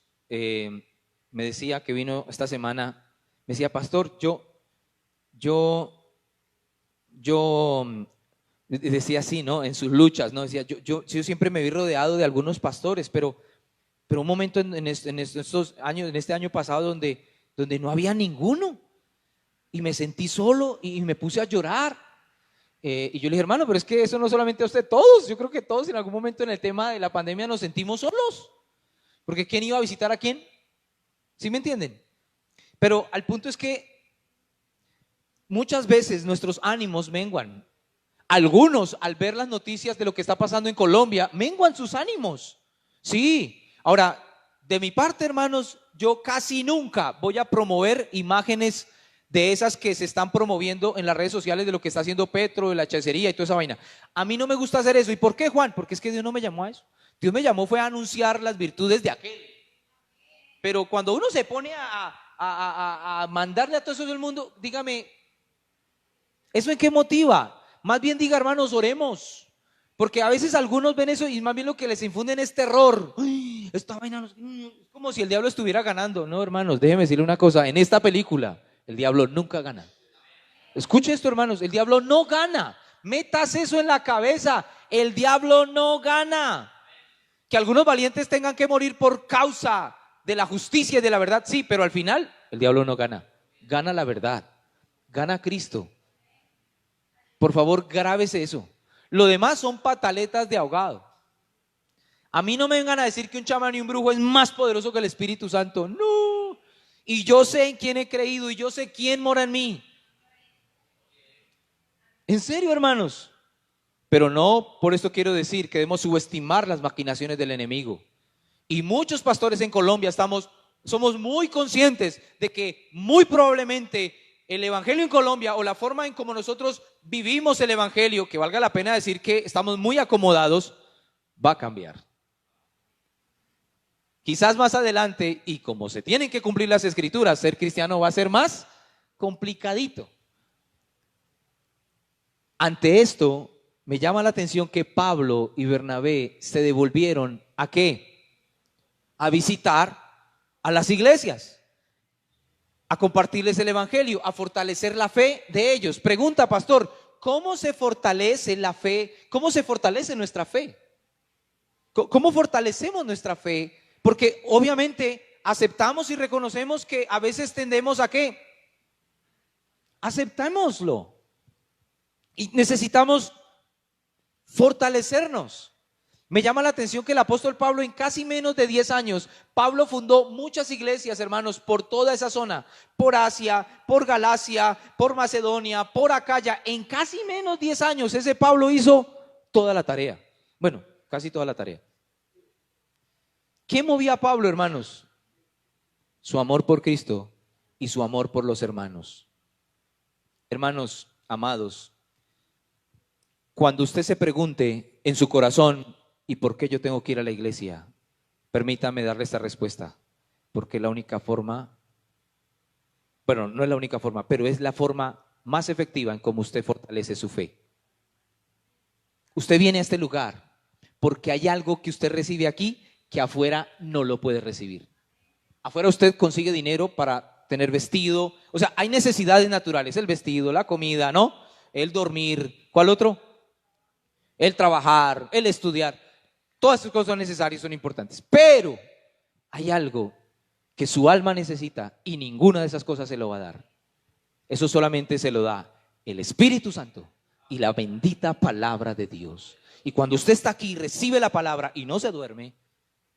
me decía, que vino esta semana, me decía, pastor, yo decía así, ¿no? En sus luchas, ¿no? Decía, yo siempre me vi rodeado de algunos pastores, pero un momento en estos años, en este año pasado donde no había ninguno y me sentí solo y me puse a llorar. Y yo le dije, hermano, pero es que eso no solamente a usted, todos, yo creo que todos en algún momento en el tema de la pandemia nos sentimos solos, porque ¿quién iba a visitar a quién? ¿Sí me entienden? Pero al punto es que muchas veces nuestros ánimos menguan. Algunos, al ver las noticias de lo que está pasando en Colombia, menguan sus ánimos. Sí, ahora, de mi parte, hermanos, yo casi nunca voy a promover imágenes de esas que se están promoviendo en las redes sociales de lo que está haciendo Petro, de la hechicería y toda esa vaina. A mí no me gusta hacer eso. ¿Y por qué, Juan? Porque es que Dios no me llamó a eso. Dios me llamó fue a anunciar las virtudes de aquel. Pero cuando uno se pone a mandarle a todo eso del mundo, dígame, ¿eso en qué motiva? Más bien diga, hermanos, oremos. Porque a veces algunos ven eso y más bien lo que les infunden es terror. Ay, esta vaina es como si el diablo estuviera ganando. No, hermanos, déjeme decirle una cosa. En esta película, el diablo nunca gana. Escuche esto, hermanos, el diablo no gana. Metas eso en la cabeza. El diablo no gana. Que algunos valientes tengan que morir por causa de la justicia y de la verdad, sí, pero al final el diablo no gana. Gana la verdad. Gana Cristo. Por favor, grábese eso. Lo demás son pataletas de ahogado. A mí no me vengan a decir que un chamán y un brujo es más poderoso que el Espíritu Santo. No. Y yo sé en quién he creído y yo sé quién mora en mí. En serio, hermanos. Pero no por esto quiero decir que debemos subestimar las maquinaciones del enemigo. Y muchos pastores en Colombia somos muy conscientes de que muy probablemente el evangelio en Colombia, o la forma en como nosotros vivimos el evangelio, que valga la pena decir que estamos muy acomodados, va a cambiar. Quizás más adelante, y como se tienen que cumplir las escrituras, ser cristiano va a ser más complicadito. Ante esto, me llama la atención que Pablo y Bernabé se devolvieron ¿a qué? A visitar a las iglesias, a compartirles el evangelio, a fortalecer la fe de ellos. Pregunta, pastor, ¿cómo se fortalece la fe? ¿Cómo se fortalece nuestra fe? ¿Cómo fortalecemos nuestra fe? Porque obviamente aceptamos y reconocemos que a veces tendemos a ¿qué? Aceptémoslo. Y necesitamos fortalecernos. Me llama la atención que el apóstol Pablo en casi menos de 10 años, Pablo fundó muchas iglesias, hermanos, por toda esa zona, por Asia, por Galacia, por Macedonia, por Acaya. En casi menos de 10 años ese Pablo hizo toda la tarea. Bueno, casi toda la tarea. ¿Qué movía a Pablo, hermanos? Su amor por Cristo y su amor por los hermanos. Hermanos amados, cuando usted se pregunte en su corazón, ¿y por qué yo tengo que ir a la iglesia? Permítame darle esta respuesta. Porque la única forma, bueno, no es la única forma, pero es la forma más efectiva en cómo usted fortalece su fe. Usted viene a este lugar porque hay algo que usted recibe aquí que afuera no lo puede recibir. Afuera usted consigue dinero para tener vestido, o sea, hay necesidades naturales, el vestido, la comida, ¿no? El dormir, ¿cuál otro? El trabajar, el estudiar. Todas esas cosas son necesarias, son importantes, pero hay algo que su alma necesita y ninguna de esas cosas se lo va a dar. Eso solamente se lo da el Espíritu Santo y la bendita palabra de Dios. Y cuando usted está aquí, recibe la palabra y no se duerme,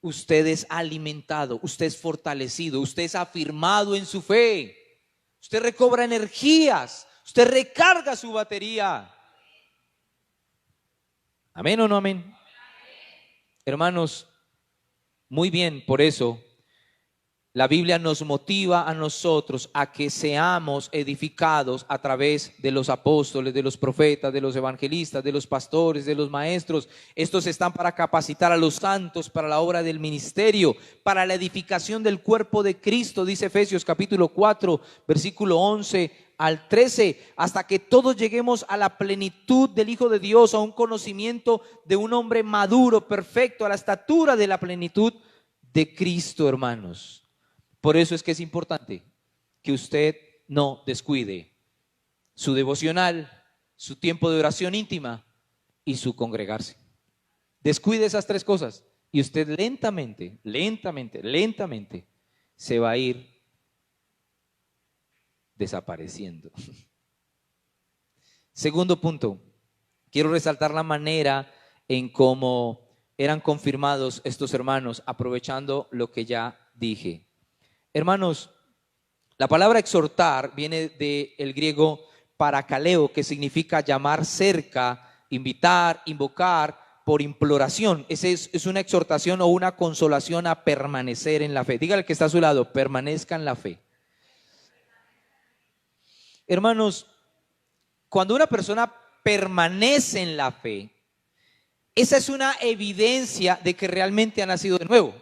usted es alimentado, usted es fortalecido, usted es afirmado en su fe, usted recobra energías, usted recarga su batería. ¿Amén o no amén? Hermanos, muy bien, por eso la Biblia nos motiva a nosotros a que seamos edificados a través de los apóstoles, de los profetas, de los evangelistas, de los pastores, de los maestros. Estos están para capacitar a los santos para la obra del ministerio, para la edificación del cuerpo de Cristo, dice Efesios capítulo 4, versículo 11 al 13, hasta que todos lleguemos a la plenitud del Hijo de Dios, a un conocimiento de un hombre maduro, perfecto, a la estatura de la plenitud de Cristo, hermanos. Por eso es que es importante que usted no descuide su devocional, su tiempo de oración íntima y su congregarse. Descuide esas tres cosas y usted lentamente se va a ir desapareciendo. Segundo punto, quiero resaltar la manera en cómo eran confirmados estos hermanos, aprovechando lo que ya dije. Hermanos, la palabra exhortar viene del griego parakaleo, que significa llamar cerca, invitar, invocar por imploración. Es una exhortación o una consolación a permanecer en la fe. Dígale al que está a su lado, permanezca en la fe. Hermanos, cuando una persona permanece en la fe, esa es una evidencia de que realmente ha nacido de nuevo.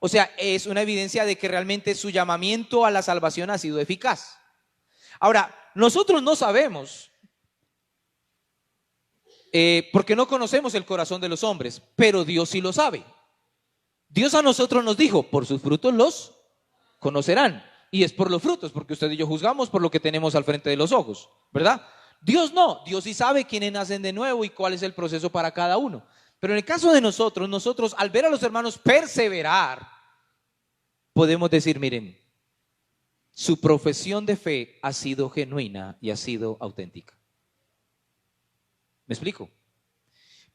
O sea, es una evidencia de que realmente su llamamiento a la salvación ha sido eficaz. Ahora, nosotros no sabemos, porque no conocemos el corazón de los hombres, pero Dios sí lo sabe. Dios a nosotros nos dijo, por sus frutos los conocerán. Y es por los frutos, porque usted y yo juzgamos por lo que tenemos al frente de los ojos, ¿verdad? Dios no, Dios sí sabe quiénes nacen de nuevo y cuál es el proceso para cada uno. Pero en el caso de nosotros al ver a los hermanos perseverar, podemos decir, miren, su profesión de fe ha sido genuina y ha sido auténtica. ¿Me explico?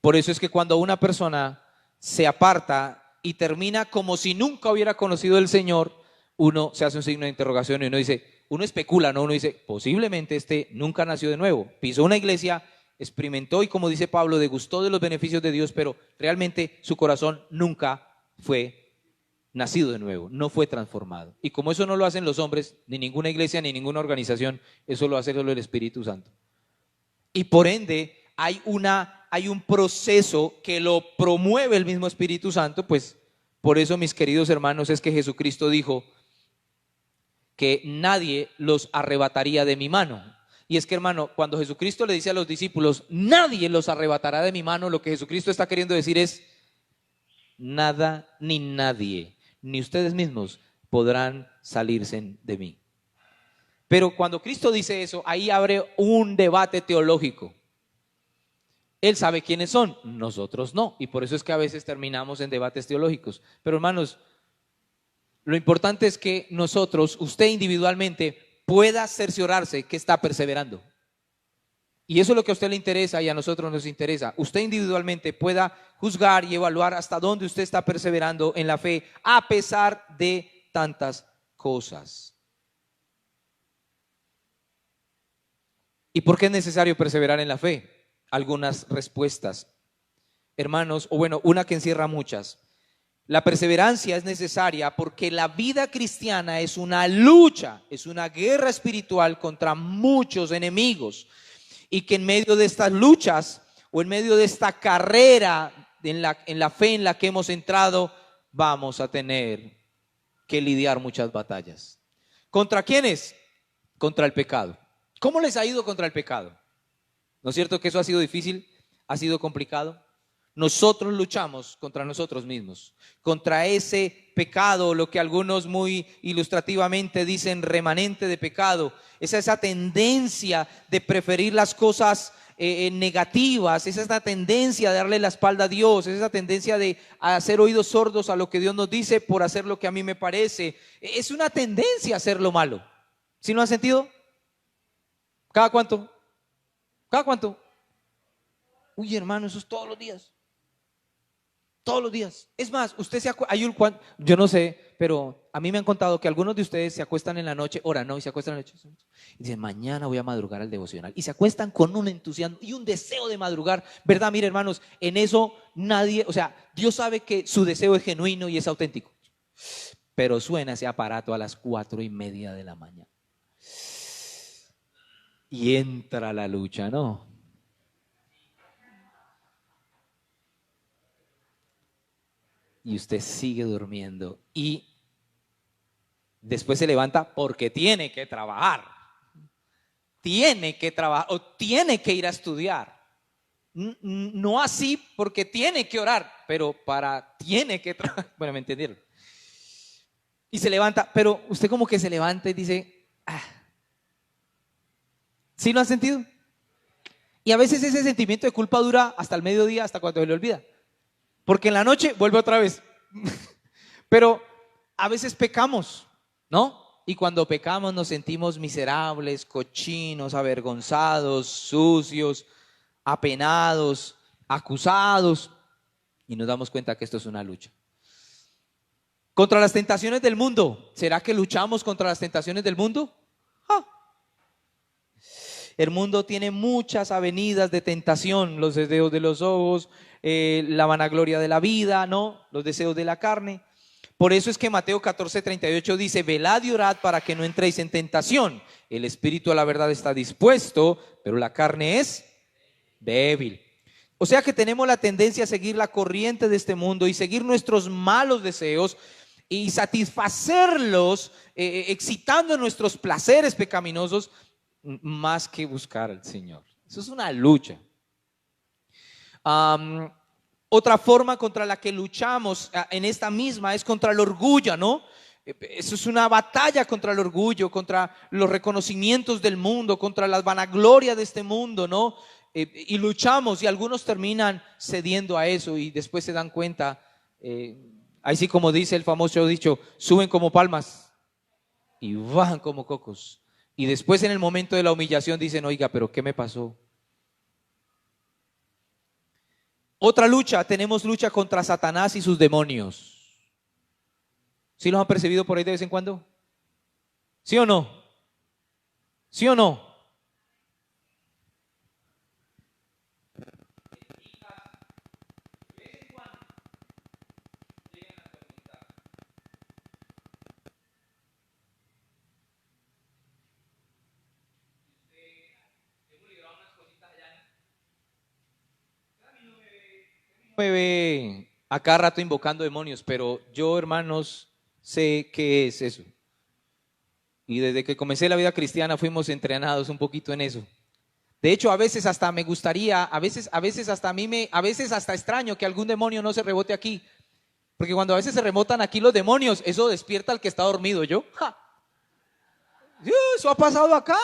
Por eso es que cuando una persona se aparta y termina como si nunca hubiera conocido al Señor, uno se hace un signo de interrogación y uno dice, uno especula, ¿no? Uno dice, posiblemente este nunca nació de nuevo, pisó una iglesia, experimentó y, como dice Pablo, degustó de los beneficios de Dios, pero realmente su corazón nunca fue nacido de nuevo, no fue transformado. Y como eso no lo hacen los hombres, ni ninguna iglesia, ni ninguna organización, eso lo hace solo el Espíritu Santo. Y por ende hay un proceso que lo promueve el mismo Espíritu Santo. Pues por eso, mis queridos hermanos, es que Jesucristo dijo que nadie los arrebataría de mi mano. Y es que, hermano, cuando Jesucristo le dice a los discípulos, nadie los arrebatará de mi mano, lo que Jesucristo está queriendo decir es, nada ni nadie, ni ustedes mismos podrán salirse de mí. Pero cuando Cristo dice eso, ahí abre un debate teológico. Él sabe quiénes son, nosotros no. Y por eso es que a veces terminamos en debates teológicos. Pero, hermanos, lo importante es que nosotros, usted individualmente, pueda cerciorarse que está perseverando. Y eso es lo que a usted le interesa y a nosotros nos interesa. Usted individualmente pueda juzgar y evaluar hasta dónde usted está perseverando en la fe, a pesar de tantas cosas. ¿Y por qué es necesario perseverar en la fe? Algunas respuestas, hermanos, o bueno, una que encierra muchas. La perseverancia es necesaria porque la vida cristiana es una lucha, es una guerra espiritual contra muchos enemigos, y que en medio de estas luchas o en medio de esta carrera en la fe en la que hemos entrado, vamos a tener que lidiar muchas batallas. ¿Contra quiénes? contra el pecado. ¿Cómo les ha ido contra el pecado? ¿No es cierto que eso ha sido difícil? ¿Ha sido complicado? Nosotros luchamos contra nosotros mismos, contra ese pecado, lo que algunos muy ilustrativamente dicen remanente de pecado, esa tendencia de preferir las cosas negativas, es esa tendencia de darle la espalda a Dios, es esa tendencia de hacer oídos sordos a lo que Dios nos dice por hacer lo que a mí me parece. Es una tendencia a hacer lo malo. ¿Sí lo han sentido? ¿Cada cuánto? ¿Cada cuánto? Uy, hermano, eso es todos los días. Todos los días. Es más, usted se acuesta, yo no sé, pero a mí me han contado que algunos de ustedes se acuestan en la noche, y se acuestan en la noche, y dicen, mañana voy a madrugar al devocional. Y se acuestan con un entusiasmo y un deseo de madrugar, ¿verdad? Mire, hermanos, en eso nadie, o sea, Dios sabe que su deseo es genuino y es auténtico. Pero suena ese aparato a las 4:30 de la mañana. Y entra la lucha, ¿no? Y usted sigue durmiendo y después se levanta porque tiene que trabajar o tiene que ir a estudiar. No así porque tiene que orar, pero tiene que trabajar. Bueno, ¿me entendieron? Y se levanta, pero usted como que se levanta y dice, ¿sí lo han sentido? Y a veces ese sentimiento de culpa dura hasta el mediodía, hasta cuando se le olvida. Porque en la noche vuelve otra vez. Pero a veces pecamos, ¿no? Y cuando pecamos nos sentimos miserables, cochinos, avergonzados, sucios, apenados, acusados. Y nos damos cuenta que esto es una lucha. Contra las tentaciones del mundo. ¿Será que luchamos contra las tentaciones del mundo? El mundo tiene muchas avenidas de tentación, los deseos de los ojos, la vanagloria de la vida, ¿no? Los deseos de la carne. Por eso es que Mateo 14:38 dice, velad y orad para que no entréis en tentación. El espíritu a la verdad está dispuesto, pero la carne es débil. O sea que tenemos la tendencia a seguir la corriente de este mundo y seguir nuestros malos deseos y satisfacerlos, excitando nuestros placeres pecaminosos, más que buscar al Señor. Eso es una lucha. Otra forma contra la que luchamos en esta misma es contra el orgullo, ¿no? Eso es una batalla contra el orgullo, contra los reconocimientos del mundo, contra las vanaglorias de este mundo, ¿no? Y luchamos y algunos terminan cediendo a eso y después se dan cuenta, ahí sí como dice el famoso dicho, suben como palmas y bajan como cocos. Y después en el momento de la humillación dicen, oiga, pero ¿qué me pasó? Otra lucha, tenemos lucha contra Satanás y sus demonios. ¿Sí los han percibido por ahí de vez en cuando? ¿Sí o no? ¿Sí o no? Me ve a cada rato invocando demonios, pero yo, hermanos, sé qué es eso. Y desde que comencé la vida cristiana fuimos entrenados un poquito en eso. De hecho, a veces hasta me gustaría, a veces hasta extraño que algún demonio no se rebote aquí. Porque cuando a veces se remotan aquí los demonios, eso despierta al que está dormido. Eso ha pasado acá.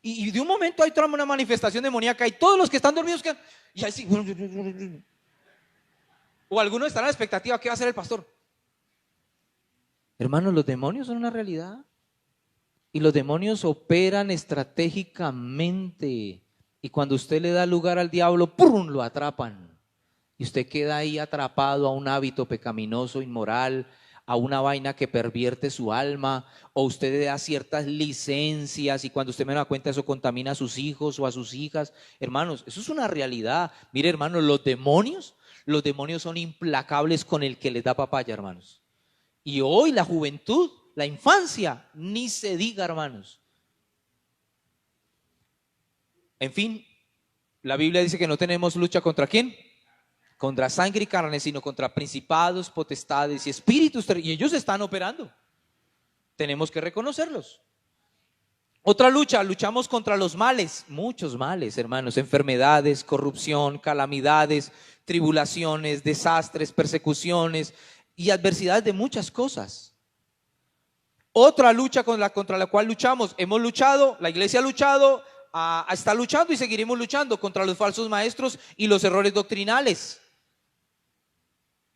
Y de un momento hay una manifestación demoníaca y todos los que están dormidos quedan. Y así. O algunos están a la expectativa, ¿qué va a hacer el pastor? Hermanos, los demonios son una realidad. Y los demonios operan estratégicamente. Y cuando usted le da lugar al diablo, ¡pum!, lo atrapan. Y usted queda ahí atrapado a un hábito pecaminoso, inmoral, a una vaina que pervierte su alma, o usted le da ciertas licencias y cuando usted me da cuenta eso contamina a sus hijos o a sus hijas. Hermanos, eso es una realidad. Mire, hermanos, los demonios son implacables con el que les da papaya, hermanos. Y hoy la juventud, la infancia, ni se diga, hermanos. En fin, la Biblia dice que no tenemos lucha contra ¿quién? Contra sangre y carne, sino contra principados, potestades y espíritus, y ellos están operando. Tenemos que reconocerlos. Otra lucha, luchamos contra los males, muchos males, hermanos, enfermedades, corrupción, calamidades, tribulaciones, desastres, persecuciones y adversidades de muchas cosas. Otra lucha contra la cual luchamos, hemos luchado, la iglesia ha luchado, está luchando y seguiremos luchando contra los falsos maestros y los errores doctrinales.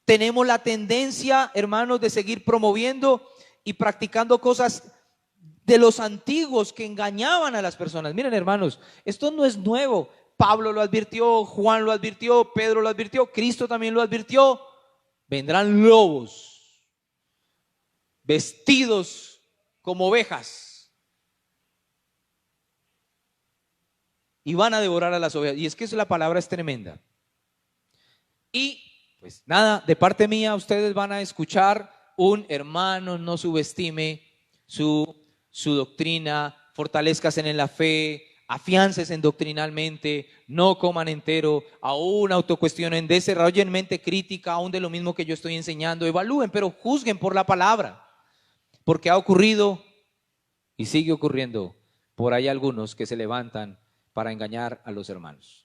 Tenemos la tendencia, hermanos, de seguir promoviendo y practicando cosas de los antiguos que engañaban a las personas. Miren, hermanos, esto no es nuevo. Pablo lo advirtió, Juan lo advirtió, Pedro lo advirtió, Cristo también lo advirtió. Vendrán lobos vestidos como ovejas y van a devorar a las ovejas. Y es que la palabra es tremenda. Y pues nada, de parte mía ustedes van a escuchar un hermano, no subestime su doctrina, fortalezcas en la fe, afiáncesen doctrinalmente, no coman entero, aún autocuestionen, desarrollen mente crítica aún de lo mismo que yo estoy enseñando, evalúen, pero juzguen por la palabra, porque ha ocurrido y sigue ocurriendo por ahí algunos que se levantan para engañar a los hermanos.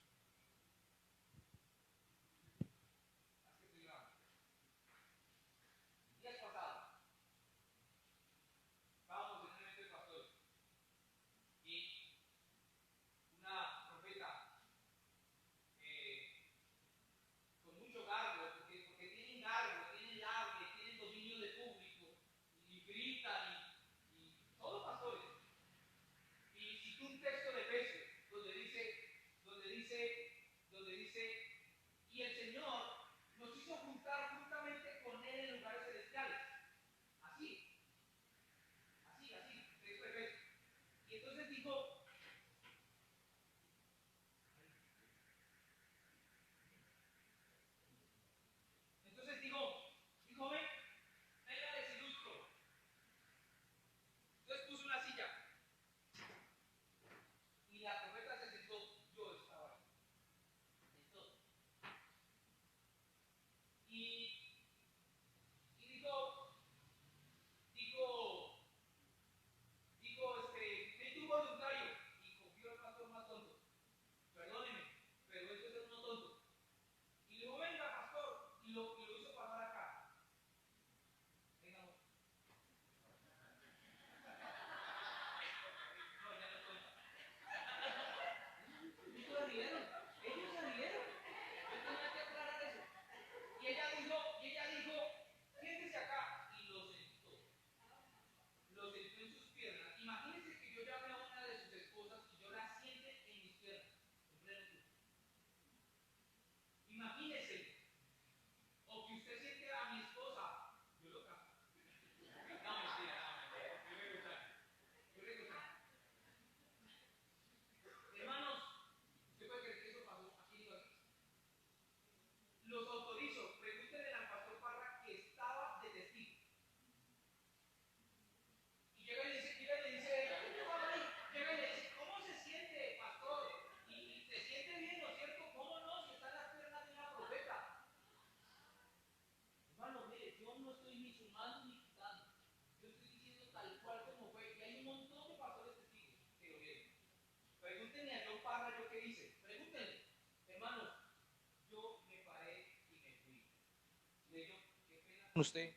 Usted,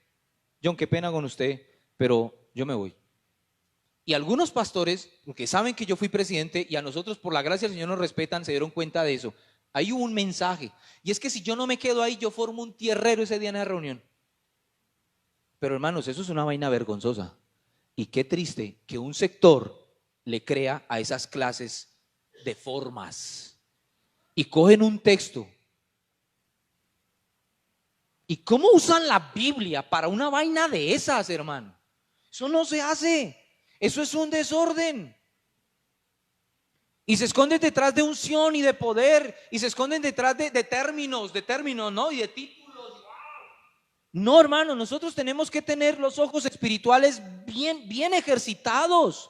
John, qué pena con usted, pero yo me voy. Y algunos pastores, porque saben que yo fui presidente y a nosotros por la gracia del Señor nos respetan, se dieron cuenta de eso. Hay un mensaje, y es que si yo no me quedo ahí, yo formo un tierrero ese día en la reunión. Pero hermanos, eso es una vaina vergonzosa. Y qué triste que un sector le crea a esas clases de formas. Y cogen un texto. ¿Y cómo usan la Biblia para una vaina de esas, hermano? Eso no se hace. Eso es un desorden. Y se esconden detrás de unción y de poder. Y se esconden detrás de términos, ¿no? Y de títulos. No, hermano, nosotros tenemos que tener los ojos espirituales bien ejercitados.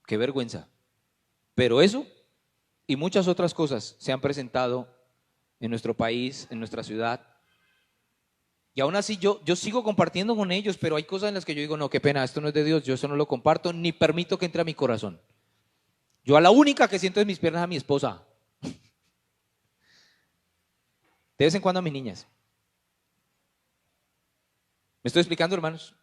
Qué vergüenza. Pero eso y muchas otras cosas se han presentado en nuestro país, en nuestra ciudad. Y aún así yo sigo compartiendo con ellos, pero hay cosas en las que yo digo, no, qué pena, esto no es de Dios, yo eso no lo comparto, ni permito que entre a mi corazón. Yo a la única que siento en mis piernas a mi esposa. De vez en cuando a mis niñas. ¿Me estoy explicando, hermanos?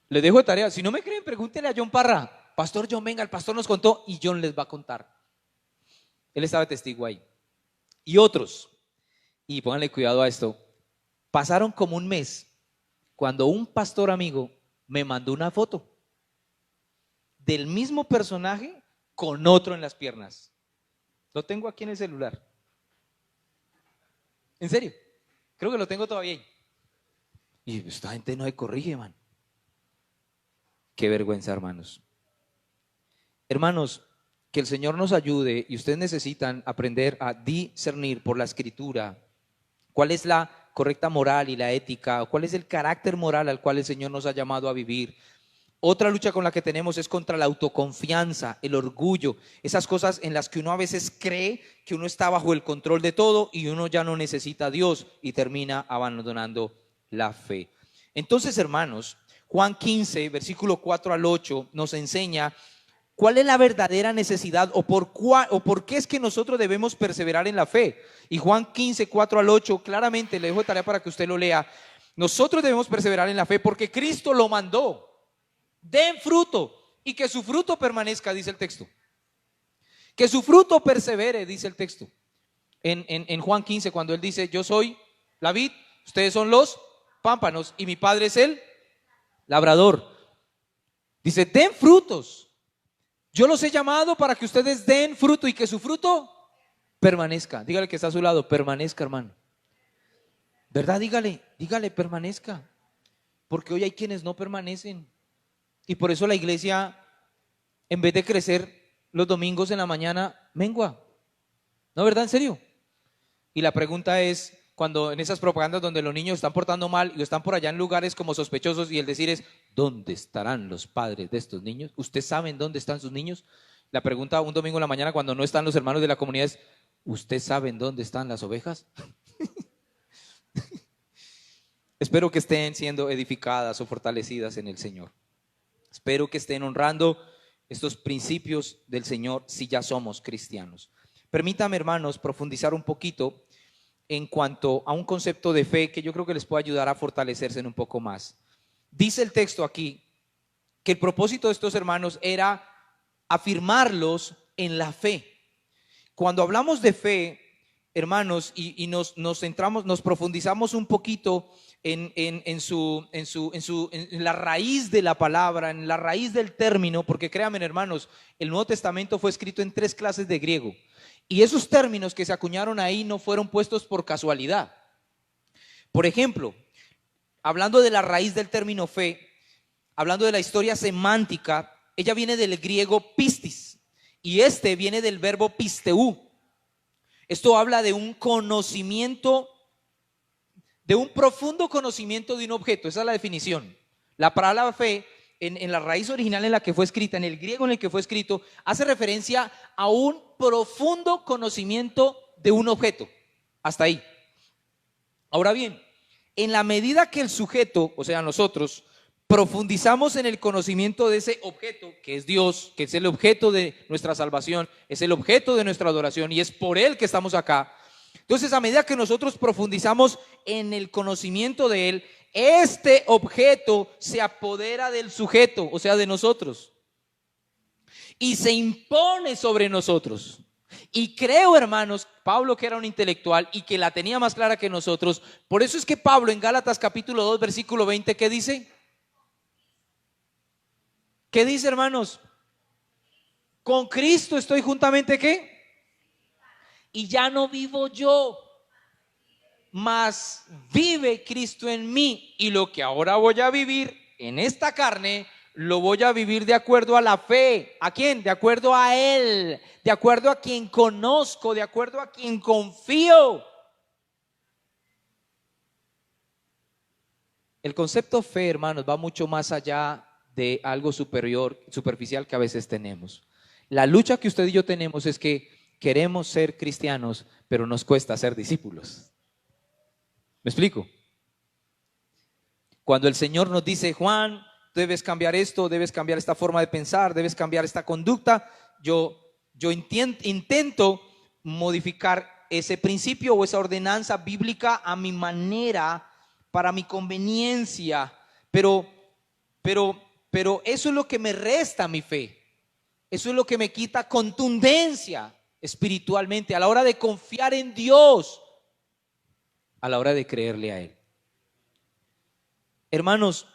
Les dejo de tarea. Si no me creen, pregúntenle a John Parra. Pastor John, venga, el pastor nos contó y John les va a contar. Él estaba de testigo ahí. Y otros, y pónganle cuidado a esto, pasaron como un mes cuando un pastor amigo me mandó una foto del mismo personaje con otro en las piernas. Lo tengo aquí en el celular. En serio, creo que lo tengo todavía ahí. Y esta gente no se corrige, man. Qué vergüenza, hermanos. Hermanos, que el Señor nos ayude y ustedes necesitan aprender a discernir por la Escritura cuál es la correcta moral y la ética, cuál es el carácter moral al cual el Señor nos ha llamado a vivir. Otra lucha con la que tenemos es contra la autoconfianza, el orgullo, esas cosas en las que uno a veces cree que uno está bajo el control de todo y uno ya no necesita a Dios y termina abandonando la fe. Entonces, hermanos, Juan 15, versículo 4 al 8 nos enseña cuál es la verdadera necesidad o por qué es que nosotros debemos perseverar en la fe. Y Juan 15, 4 al 8, claramente le dejo de tarea para que usted lo lea. Nosotros debemos perseverar en la fe porque Cristo lo mandó. Den fruto y que su fruto permanezca, dice el texto. Que su fruto persevere, dice el texto. En Juan 15, cuando él dice, yo soy la vid, ustedes son los pámpanos y mi Padre es el labrador. Dice, den frutos. Yo los he llamado para que ustedes den fruto y que su fruto permanezca. Dígale que está a su lado, permanezca, hermano. ¿Verdad? Dígale, permanezca. Porque hoy hay quienes no permanecen. Y por eso la iglesia, en vez de crecer los domingos en la mañana, mengua. ¿No, verdad? ¿En serio? Y la pregunta es, cuando en esas propagandas donde los niños están portando mal y están por allá en lugares como sospechosos y el decir es, ¿dónde estarán los padres de estos niños? ¿Ustedes saben dónde están sus niños? La pregunta un domingo en la mañana cuando no están los hermanos de la comunidad es, ¿ustedes saben dónde están las ovejas? Espero que estén siendo edificadas o fortalecidas en el Señor. Espero que estén honrando estos principios del Señor si ya somos cristianos. Permítame, hermanos, profundizar un poquito en cuanto a un concepto de fe que yo creo que les puede ayudar a fortalecerse un poco más. Dice el texto aquí que el propósito de estos hermanos era afirmarlos en la fe. Cuando hablamos de fe, hermanos, y nos centramos, nos profundizamos un poquito en la raíz de la palabra, en la raíz del término, porque créanme, hermanos, el Nuevo Testamento fue escrito en 3 clases de griego y esos términos que se acuñaron ahí no fueron puestos por casualidad. Por ejemplo, hablando de la raíz del término fe, hablando de la historia semántica, ella viene del griego pistis y viene del verbo pisteu. Esto habla de un conocimiento, de un profundo conocimiento de un objeto. Esa es la definición. La palabra fe, en la raíz original en la que fue escrita, en el griego en el que fue escrito, hace referencia a un profundo conocimiento de un objeto. Hasta ahí. Ahora bien, en la medida que el sujeto, o sea nosotros, profundizamos en el conocimiento de ese objeto que es Dios, que es el objeto de nuestra salvación, es el objeto de nuestra adoración y es por Él que estamos acá. Entonces, a medida que nosotros profundizamos en el conocimiento de Él, este objeto se apodera del sujeto, o sea, de nosotros, y se impone sobre nosotros. Y creo, hermanos, Pablo, que era un intelectual y que la tenía más clara que nosotros, por eso es que Pablo en Gálatas capítulo 2, versículo 20, ¿qué dice? ¿Qué dice, hermanos? Con Cristo estoy juntamente, ¿qué? Y ya no vivo yo, mas vive Cristo en mí. Y lo que ahora voy a vivir en esta carne, lo voy a vivir de acuerdo a la fe. ¿A quién? De acuerdo a Él, de acuerdo a quien conozco, de acuerdo a quien confío. El concepto fe, hermanos, va mucho más allá de algo superficial que a veces tenemos. La lucha que usted y yo tenemos es que queremos ser cristianos, pero nos cuesta ser discípulos. ¿Me explico? Cuando el Señor nos dice, Juan, debes cambiar esto, debes cambiar esta forma de pensar, debes cambiar esta conducta, yo intento modificar ese principio o esa ordenanza bíblica a mi manera, para mi conveniencia, pero eso es lo que me resta mi fe. Eso es lo que me quita contundencia espiritualmente a la hora de confiar en Dios, a la hora de creerle a Él. Hermanos,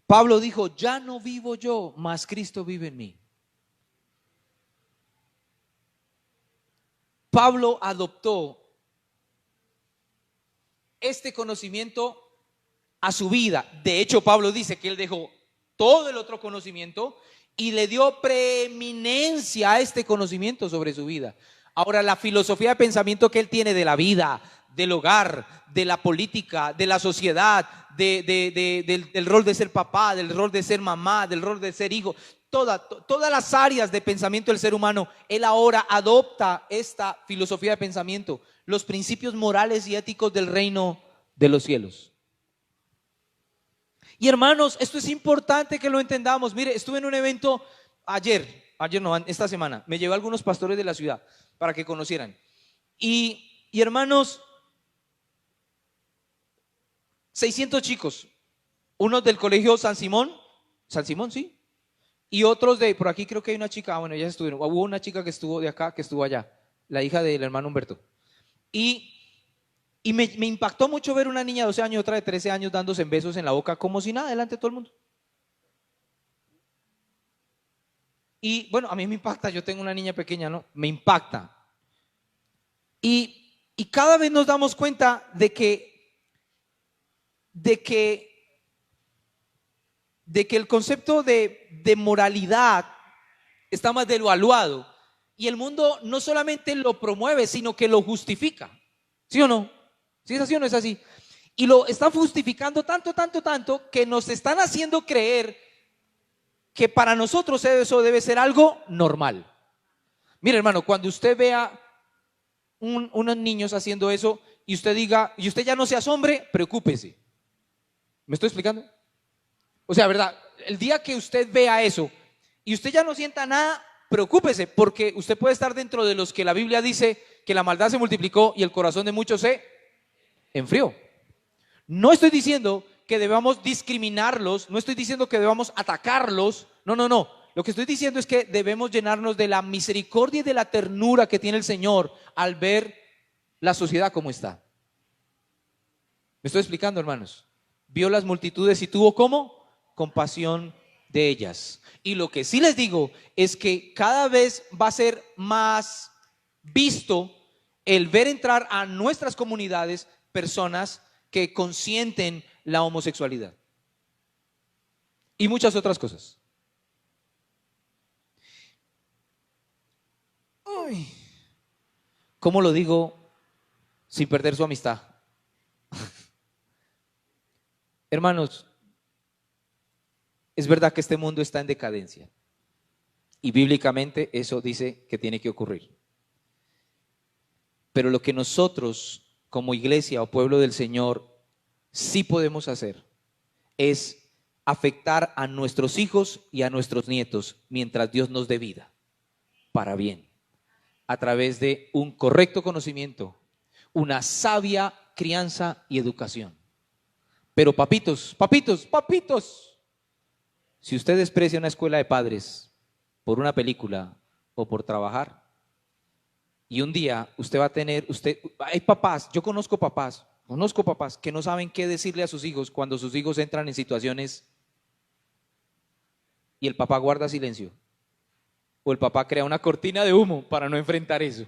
Pablo dijo, ya no vivo yo, mas Cristo vive en mí. Pablo adoptó este conocimiento a su vida. De hecho, Pablo dice que él dejó todo el otro conocimiento y le dio preeminencia a este conocimiento sobre su vida. Ahora, la filosofía de pensamiento que él tiene de la vida, del hogar, de la política, de la sociedad, del rol de ser papá, del rol de ser mamá, del rol de ser hijo, todas las áreas de pensamiento del ser humano, él ahora adopta esta filosofía de pensamiento, los principios morales y éticos del reino de los cielos. Y hermanos, esto es importante que lo entendamos. Mire, estuve en un evento esta semana, me llevé a algunos pastores de la ciudad para que conocieran. Y hermanos, 600 chicos, unos del colegio San Simón, sí, y otros de, por aquí creo que hay una chica, bueno, ya estuvieron, hubo una chica que estuvo de acá, que estuvo allá, la hija del hermano Humberto. Y me impactó mucho ver una niña de 12 años y otra de 13 años dándose besos en la boca como si nada, delante de todo el mundo. Y bueno, a mí me impacta, yo tengo una niña pequeña, ¿no? Me impacta. Y cada vez nos damos cuenta de que el concepto de moralidad está más devaluado. Y el mundo no solamente lo promueve, sino que lo justifica. ¿Sí o no? ¿Sí es así o no es así? Y lo están justificando tanto, que nos están haciendo creer que para nosotros eso debe ser algo normal. Mire, hermano, cuando usted vea unos niños haciendo eso y usted diga, y usted ya no se asombre, preocúpese. ¿Me estoy explicando? O sea, verdad, el día que usted vea eso y usted ya no sienta nada, preocúpese, porque usted puede estar dentro de los que la Biblia dice que la maldad se multiplicó y el corazón de muchos se enfrió. No estoy diciendo que debamos discriminarlos, no estoy diciendo que debamos atacarlos, no. Lo que estoy diciendo es que debemos llenarnos de la misericordia y de la ternura que tiene el Señor al ver la sociedad como está. ¿Me estoy explicando, hermanos? Vio las multitudes y tuvo ¿cómo? Compasión de ellas. Y lo que sí les digo es que cada vez va a ser más visto el ver entrar a nuestras comunidades personas que consienten la homosexualidad y muchas otras cosas. ¿Cómo lo digo sin perder su amistad? Hermanos, es verdad que este mundo está en decadencia y bíblicamente eso dice que tiene que ocurrir. Pero lo que nosotros como iglesia o pueblo del Señor sí podemos hacer es afectar a nuestros hijos y a nuestros nietos mientras Dios nos dé vida para bien, a través de un correcto conocimiento, una sabia crianza y educación. Pero papitos, si usted desprecia una escuela de padres por una película o por trabajar, y un día usted va a tener, hay papás, yo conozco papás que no saben qué decirle a sus hijos cuando sus hijos entran en situaciones y el papá guarda silencio. O el papá crea una cortina de humo para no enfrentar eso.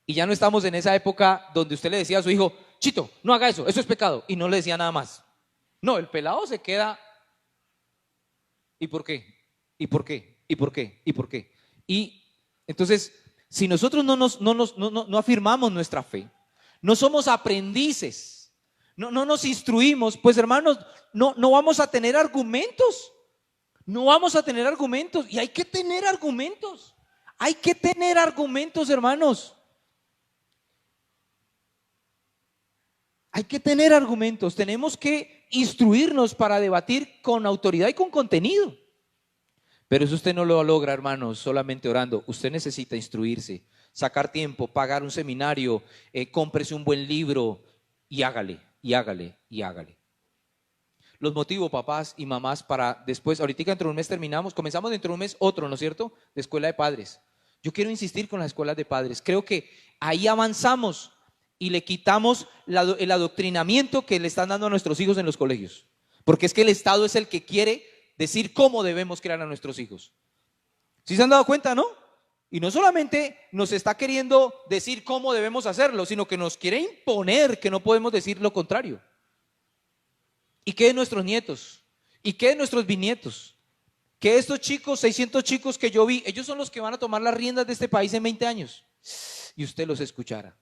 Y ya no estamos en esa época donde usted le decía a su hijo, Chito, no haga eso es pecado. Y no le decía nada más. No, el pelado se queda. ¿Y por qué? ¿Y por qué? ¿Y por qué? ¿Y por qué? Y entonces, si nosotros no afirmamos nuestra fe, no somos aprendices, no nos instruimos, pues hermanos, no vamos a tener argumentos. No vamos a tener argumentos. Y hay que tener argumentos. Hay que tener argumentos, hermanos. Hay que tener argumentos, tenemos que instruirnos para debatir con autoridad y con contenido. Pero eso usted no lo logra, hermanos, solamente orando. Usted necesita instruirse, sacar tiempo, pagar un seminario, cómprese un buen libro y hágale, y hágale, y hágale. Los motivo, papás y mamás, para después, ahorita dentro de un mes comenzamos dentro de un mes otro, ¿no es cierto?, de escuela de padres. Yo quiero insistir con las escuelas de padres. Creo que ahí avanzamos y le quitamos el adoctrinamiento que le están dando a nuestros hijos en los colegios. Porque es que el Estado es el que quiere decir cómo debemos criar a nuestros hijos. ¿Sí se han dado cuenta, no? Y no solamente nos está queriendo decir cómo debemos hacerlo, sino que nos quiere imponer que no podemos decir lo contrario. ¿Y qué de nuestros nietos? ¿Y qué de nuestros bisnietos? Que estos chicos, 600 chicos que yo vi, ellos son los que van a tomar las riendas de este país en 20 años. Y usted los escuchara.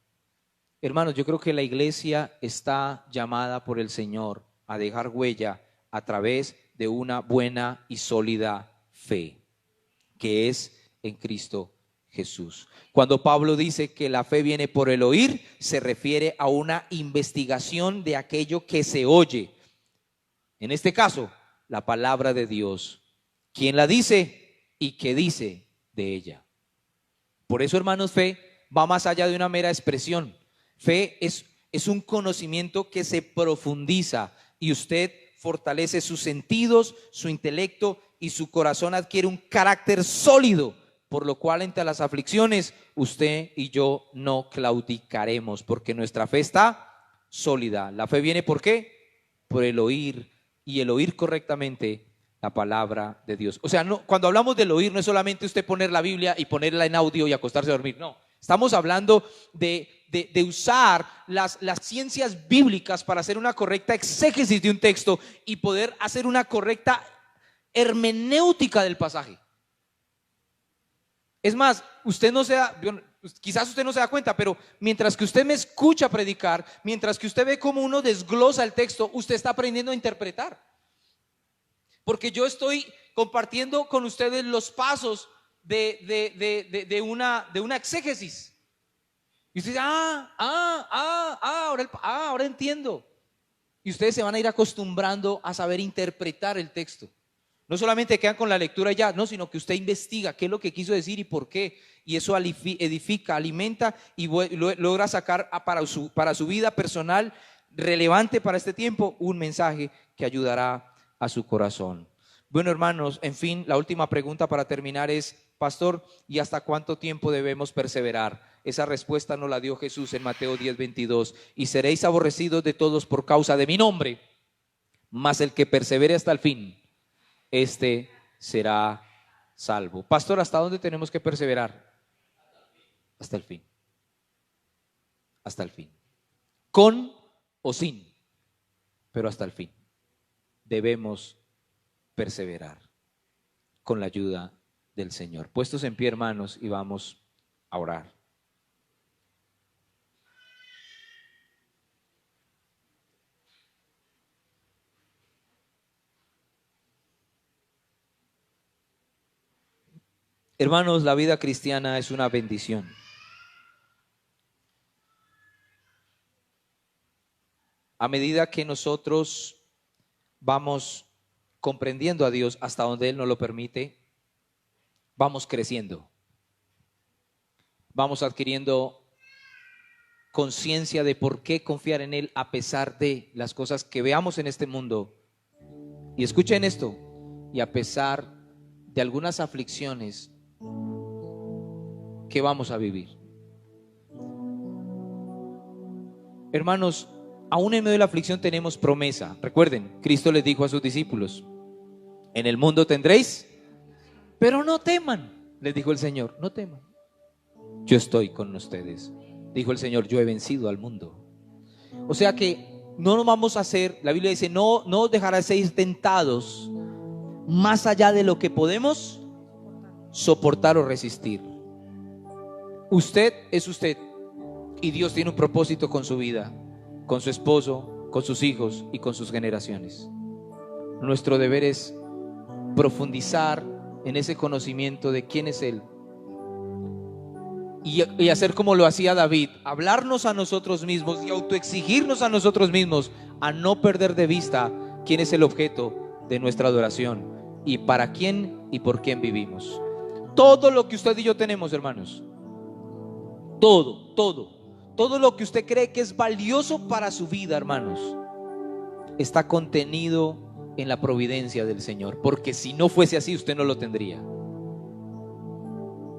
Hermanos, yo creo que la iglesia está llamada por el Señor a dejar huella a través de una buena y sólida fe, que es en Cristo Jesús. Cuando Pablo dice que la fe viene por el oír, se refiere a una investigación de aquello que se oye. En este caso, la palabra de Dios. ¿Quién la dice y qué dice de ella? Por eso, hermanos, fe va más allá de una mera expresión. Fe es un conocimiento que se profundiza y usted fortalece sus sentidos, su intelecto y su corazón adquiere un carácter sólido, por lo cual entre las aflicciones usted y yo no claudicaremos, porque nuestra fe está sólida. La fe viene ¿por qué? Por el oír, y el oír correctamente la palabra de Dios. O sea, cuando hablamos del oír no es solamente usted poner la Biblia y ponerla en audio y acostarse a dormir, no. Estamos hablando de usar las ciencias bíblicas para hacer una correcta exégesis de un texto y poder hacer una correcta hermenéutica del pasaje. Es más, quizás usted no se da cuenta, pero mientras que usted me escucha predicar, mientras que usted ve cómo uno desglosa el texto, usted está aprendiendo a interpretar. Porque yo estoy compartiendo con ustedes los pasos de una exégesis. Y usted dice, ahora entiendo. Y ustedes se van a ir acostumbrando a saber interpretar el texto. No solamente quedan con la lectura y ya, no, sino que usted investiga qué es lo que quiso decir y por qué. Y eso edifica, alimenta y logra sacar para su vida personal relevante para este tiempo un mensaje que ayudará a su corazón. Bueno, hermanos, en fin, la última pregunta para terminar es, pastor, ¿y hasta cuánto tiempo debemos perseverar? Esa respuesta nos la dio Jesús en Mateo 10:22. Y seréis aborrecidos de todos por causa de mi nombre, mas el que persevere hasta el fin, este será salvo. Pastor, ¿hasta dónde tenemos que perseverar? Hasta el fin. Hasta el fin. Con o sin, pero hasta el fin. Debemos perseverar con la ayuda del Señor. Puestos en pie, hermanos, y vamos a orar. Hermanos, la vida cristiana es una bendición. A medida que nosotros vamos comprendiendo a Dios hasta donde Él nos lo permite, vamos creciendo. Vamos adquiriendo conciencia de por qué confiar en Él a pesar de las cosas que veamos en este mundo. Y escuchen esto, y a pesar de algunas aflicciones que vamos a vivir. Hermanos, aún en medio de la aflicción tenemos promesa. Recuerden, Cristo les dijo a sus discípulos, en el mundo tendréis, pero no teman, les dijo el Señor, no teman. Yo estoy con ustedes, dijo el Señor, yo he vencido al mundo. O sea que no nos vamos a hacer, la Biblia dice, no os dejará ser tentados más allá de lo que podemos soportar o resistir. Usted es usted y Dios tiene un propósito con su vida, con su esposo, con sus hijos y con sus generaciones. Nuestro deber es profundizar en ese conocimiento de quién es Él y hacer como lo hacía David, hablarnos a nosotros mismos y autoexigirnos a nosotros mismos a no perder de vista quién es el objeto de nuestra adoración y para quién y por quién vivimos. Todo lo que usted y yo tenemos, hermanos, todo lo que usted cree que es valioso para su vida, hermanos, está contenido en la providencia del Señor, porque si no fuese así, usted no lo tendría.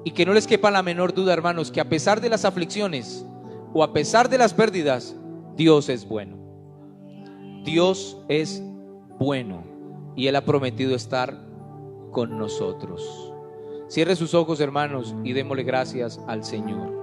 Y que no les quepa la menor duda, hermanos, que a pesar de las aflicciones o a pesar de las pérdidas, Dios es bueno. Dios es bueno y Él ha prometido estar con nosotros. Cierre sus ojos, hermanos, y démosle gracias al Señor.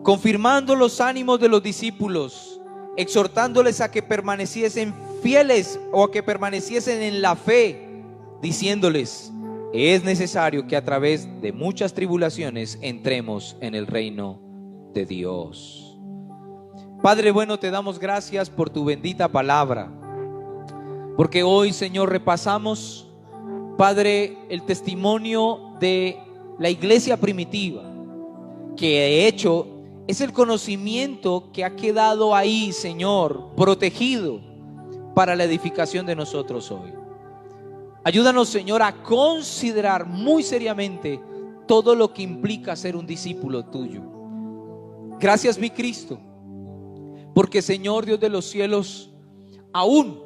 Confirmando los ánimos de los discípulos, exhortándoles a que permaneciesen fieles o a que permaneciesen en la fe, diciéndoles: es necesario que a través de muchas tribulaciones entremos en el reino de Dios. Padre bueno, te damos gracias por tu bendita palabra, porque hoy, Señor, repasamos, Padre, el testimonio de la iglesia primitiva, que de hecho es el conocimiento que ha quedado ahí, Señor, protegido para la edificación de nosotros hoy. Ayúdanos, Señor, a considerar muy seriamente todo lo que implica ser un discípulo tuyo. Gracias, mi Cristo, porque, Señor Dios de los cielos, aún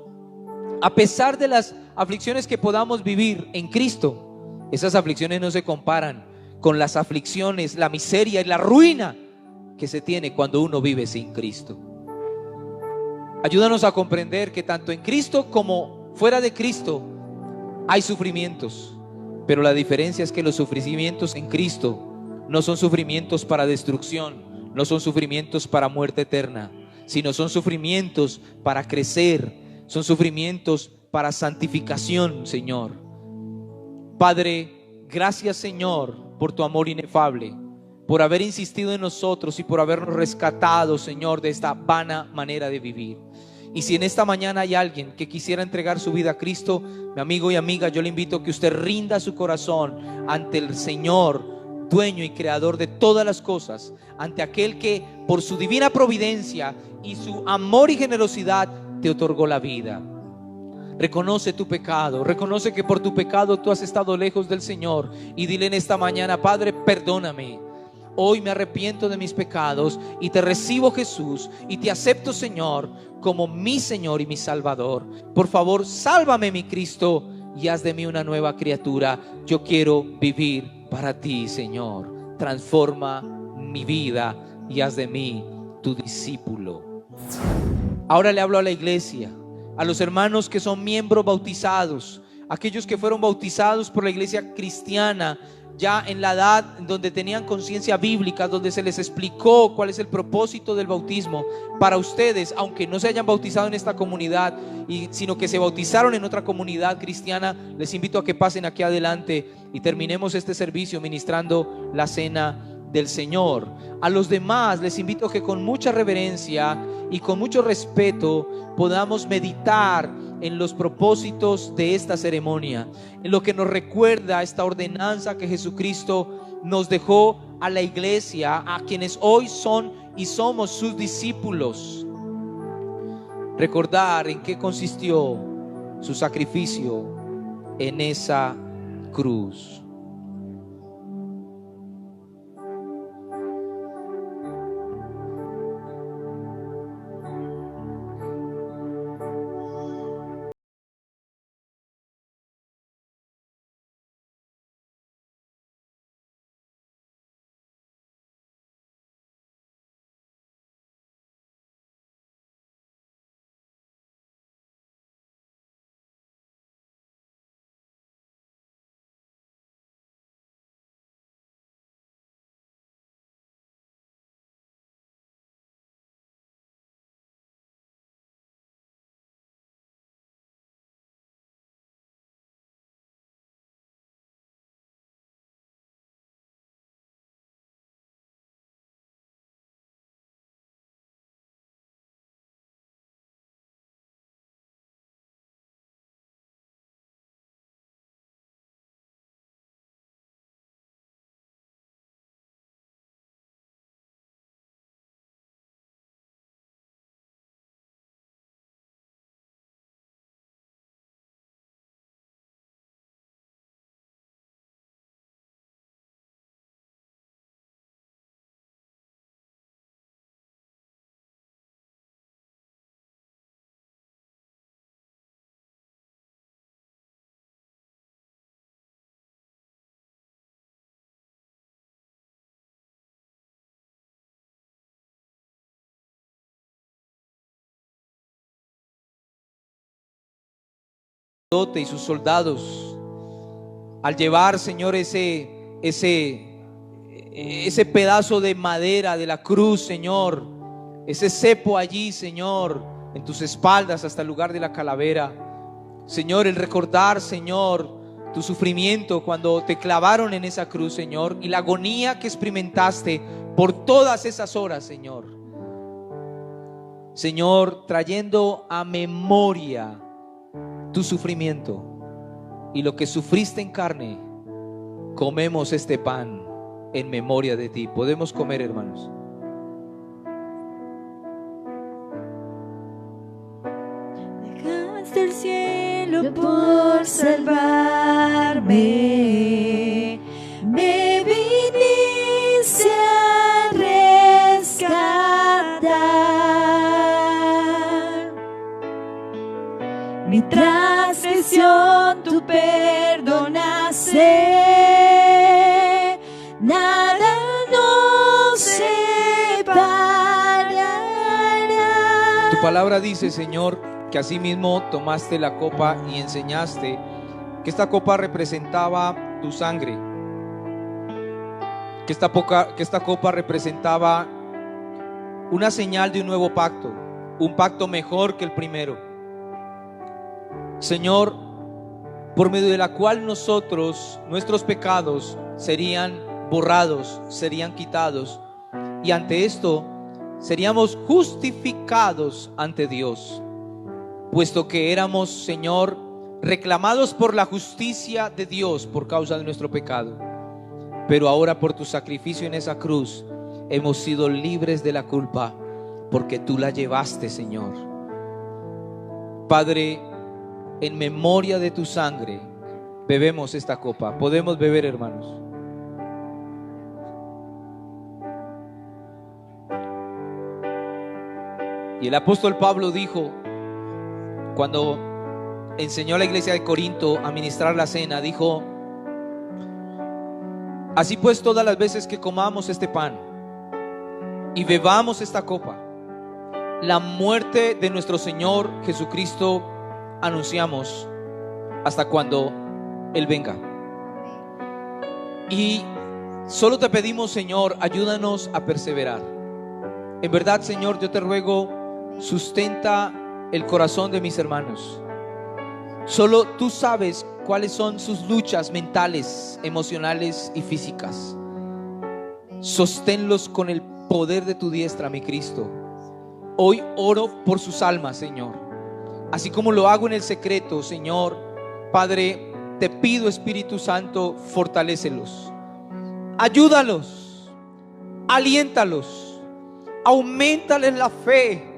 a pesar de las aflicciones que podamos vivir en Cristo, esas aflicciones no se comparan con las aflicciones, la miseria y la ruina que se tiene cuando uno vive sin Cristo. Ayúdanos a comprender que tanto en Cristo como fuera de Cristo hay sufrimientos, pero la diferencia es que los sufrimientos en Cristo no son sufrimientos para destrucción, no son sufrimientos para muerte eterna, sino son sufrimientos para crecer, son sufrimientos para santificación, Señor. Padre, gracias, Señor, por tu amor inefable, por haber insistido en nosotros y por habernos rescatado, Señor, de esta vana manera de vivir. Y si en esta mañana hay alguien que quisiera entregar su vida a Cristo, mi amigo y amiga, yo le invito a que usted rinda su corazón ante el Señor, dueño y creador de todas las cosas, ante aquel que por su divina providencia y su amor y generosidad te otorgó la vida. Reconoce tu pecado, reconoce que por tu pecado tú has estado lejos del Señor, y dile en esta mañana: Padre, perdóname. Hoy me arrepiento de mis pecados y te recibo, Jesús, y te acepto, Señor, como mi Señor y mi Salvador. Por favor, sálvame, mi Cristo, y haz de mí una nueva criatura. Yo quiero vivir para ti, Señor. Transforma mi vida y haz de mí tu discípulo. Ahora le hablo a la iglesia, a los hermanos que son miembros bautizados, aquellos que fueron bautizados por la iglesia cristiana ya en la edad donde tenían conciencia bíblica, donde se les explicó cuál es el propósito del bautismo. Para ustedes, aunque no se hayan bautizado en esta comunidad, sino que se bautizaron en otra comunidad cristiana, les invito a que pasen aquí adelante y terminemos este servicio ministrando la cena del Señor. A los demás les invito a que con mucha reverencia y con mucho respeto podamos meditar en los propósitos de esta ceremonia, en lo que nos recuerda esta ordenanza que Jesucristo nos dejó a la iglesia, a quienes hoy son y somos sus discípulos. Recordar en qué consistió su sacrificio en esa cruz. y sus soldados, al llevar, Señor, ese pedazo de madera de la cruz, Señor, ese cepo allí, Señor, en tus espaldas hasta el lugar de la calavera, Señor, el recordar, Señor, tu sufrimiento cuando te clavaron en esa cruz, Señor, y la agonía que experimentaste por todas esas horas, Señor. Señor, trayendo a memoria tu sufrimiento y lo que sufriste en carne, comemos este pan en memoria de ti. Podemos comer, hermanos. Dejaste el cielo por salvarme, me viniste a rescatar. Mi transgresión tú perdonaste, nada nos separará. Tu palabra dice, Señor, que asimismo tomaste la copa y enseñaste que esta copa representaba tu sangre, que esta copa representaba una señal de un nuevo pacto, un pacto mejor que el primero, Señor, por medio de la cual nuestros pecados serían borrados, serían quitados, y ante esto seríamos justificados ante Dios, puesto que éramos, Señor, reclamados por la justicia de Dios por causa de nuestro pecado. Pero ahora, por tu sacrificio en esa cruz, hemos sido libres de la culpa, porque tú la llevaste, Señor. Padre, en memoria de tu sangre, bebemos esta copa. Podemos beber, hermanos. Y el apóstol Pablo dijo, cuando enseñó a la iglesia de Corinto a ministrar la cena, dijo: así pues, todas las veces que comamos este pan y bebamos esta copa, la muerte de nuestro Señor Jesucristo anunciamos hasta cuando Él venga. Y solo te pedimos, Señor, ayúdanos a perseverar. En verdad, Señor, yo te ruego, sustenta el corazón de mis hermanos. Solo tú sabes cuáles son sus luchas mentales, emocionales y físicas. Sosténlos con el poder de tu diestra, mi Cristo. Hoy oro por sus almas, Señor, así como lo hago en el secreto, Señor. Padre, te pido, Espíritu Santo, fortalécelos, ayúdalos, aliéntalos, auméntales la fe.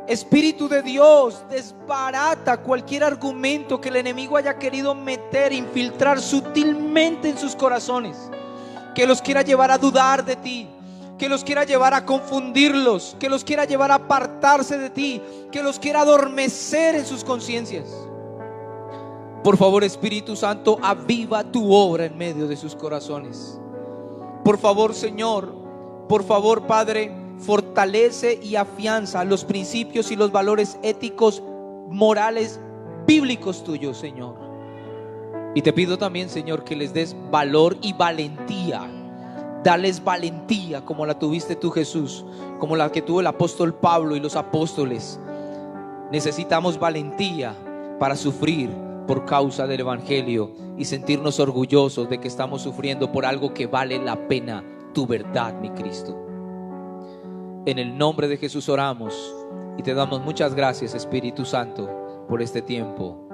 Espíritu de Dios, desbarata cualquier argumento que el enemigo haya querido meter, infiltrar sutilmente en sus corazones, que los quiera llevar a dudar de ti, que los quiera llevar a confundirlos, que los quiera llevar a apartarse de ti, que los quiera adormecer en sus conciencias. Por favor, Espíritu Santo, aviva tu obra en medio de sus corazones. Por favor, Señor, por favor, Padre, fortalece y afianza los principios y los valores éticos, morales, bíblicos tuyos, Señor. Y te pido también, Señor, que les des valor y valentía. Dales valentía como la tuviste tú, Jesús, como la que tuvo el apóstol Pablo y los apóstoles. Necesitamos valentía para sufrir por causa del evangelio y sentirnos orgullosos de que estamos sufriendo por algo que vale la pena, tu verdad, mi Cristo. En el nombre de Jesús oramos y te damos muchas gracias, Espíritu Santo, por este tiempo.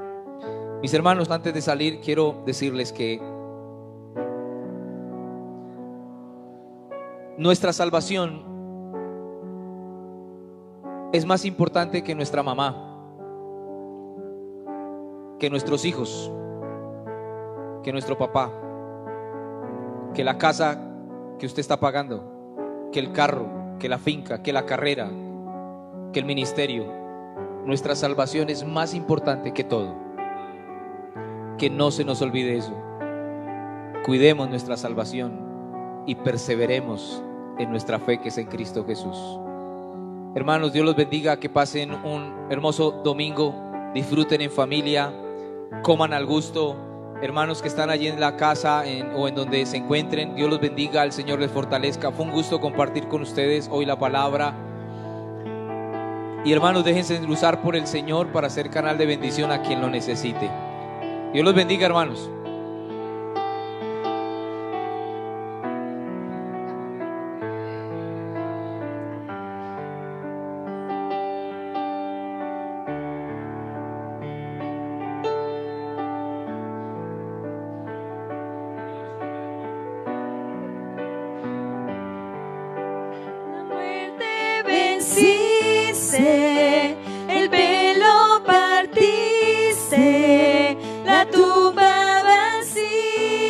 Mis hermanos, antes de salir, quiero decirles que nuestra salvación es más importante que nuestra mamá, que nuestros hijos, que nuestro papá, que la casa que usted está pagando, que el carro, que la finca, que la carrera, que el ministerio. Nuestra salvación es más importante que todo. Que no se nos olvide eso. Cuidemos nuestra salvación y perseveremos en nuestra fe, que es en Cristo Jesús. Hermanos, Dios los bendiga, que pasen un hermoso domingo, disfruten en familia, coman al gusto. Hermanos que están allí en la casa o en donde se encuentren, Dios los bendiga, el Señor les fortalezca. Fue un gusto compartir con ustedes hoy la palabra. Y hermanos, déjense usar por el Señor para ser canal de bendición a quien lo necesite. Dios los bendiga, hermanos. Venciste, el velo partiste, la tumba vacía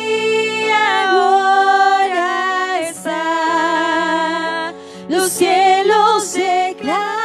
ahora está, los cielos se clavan.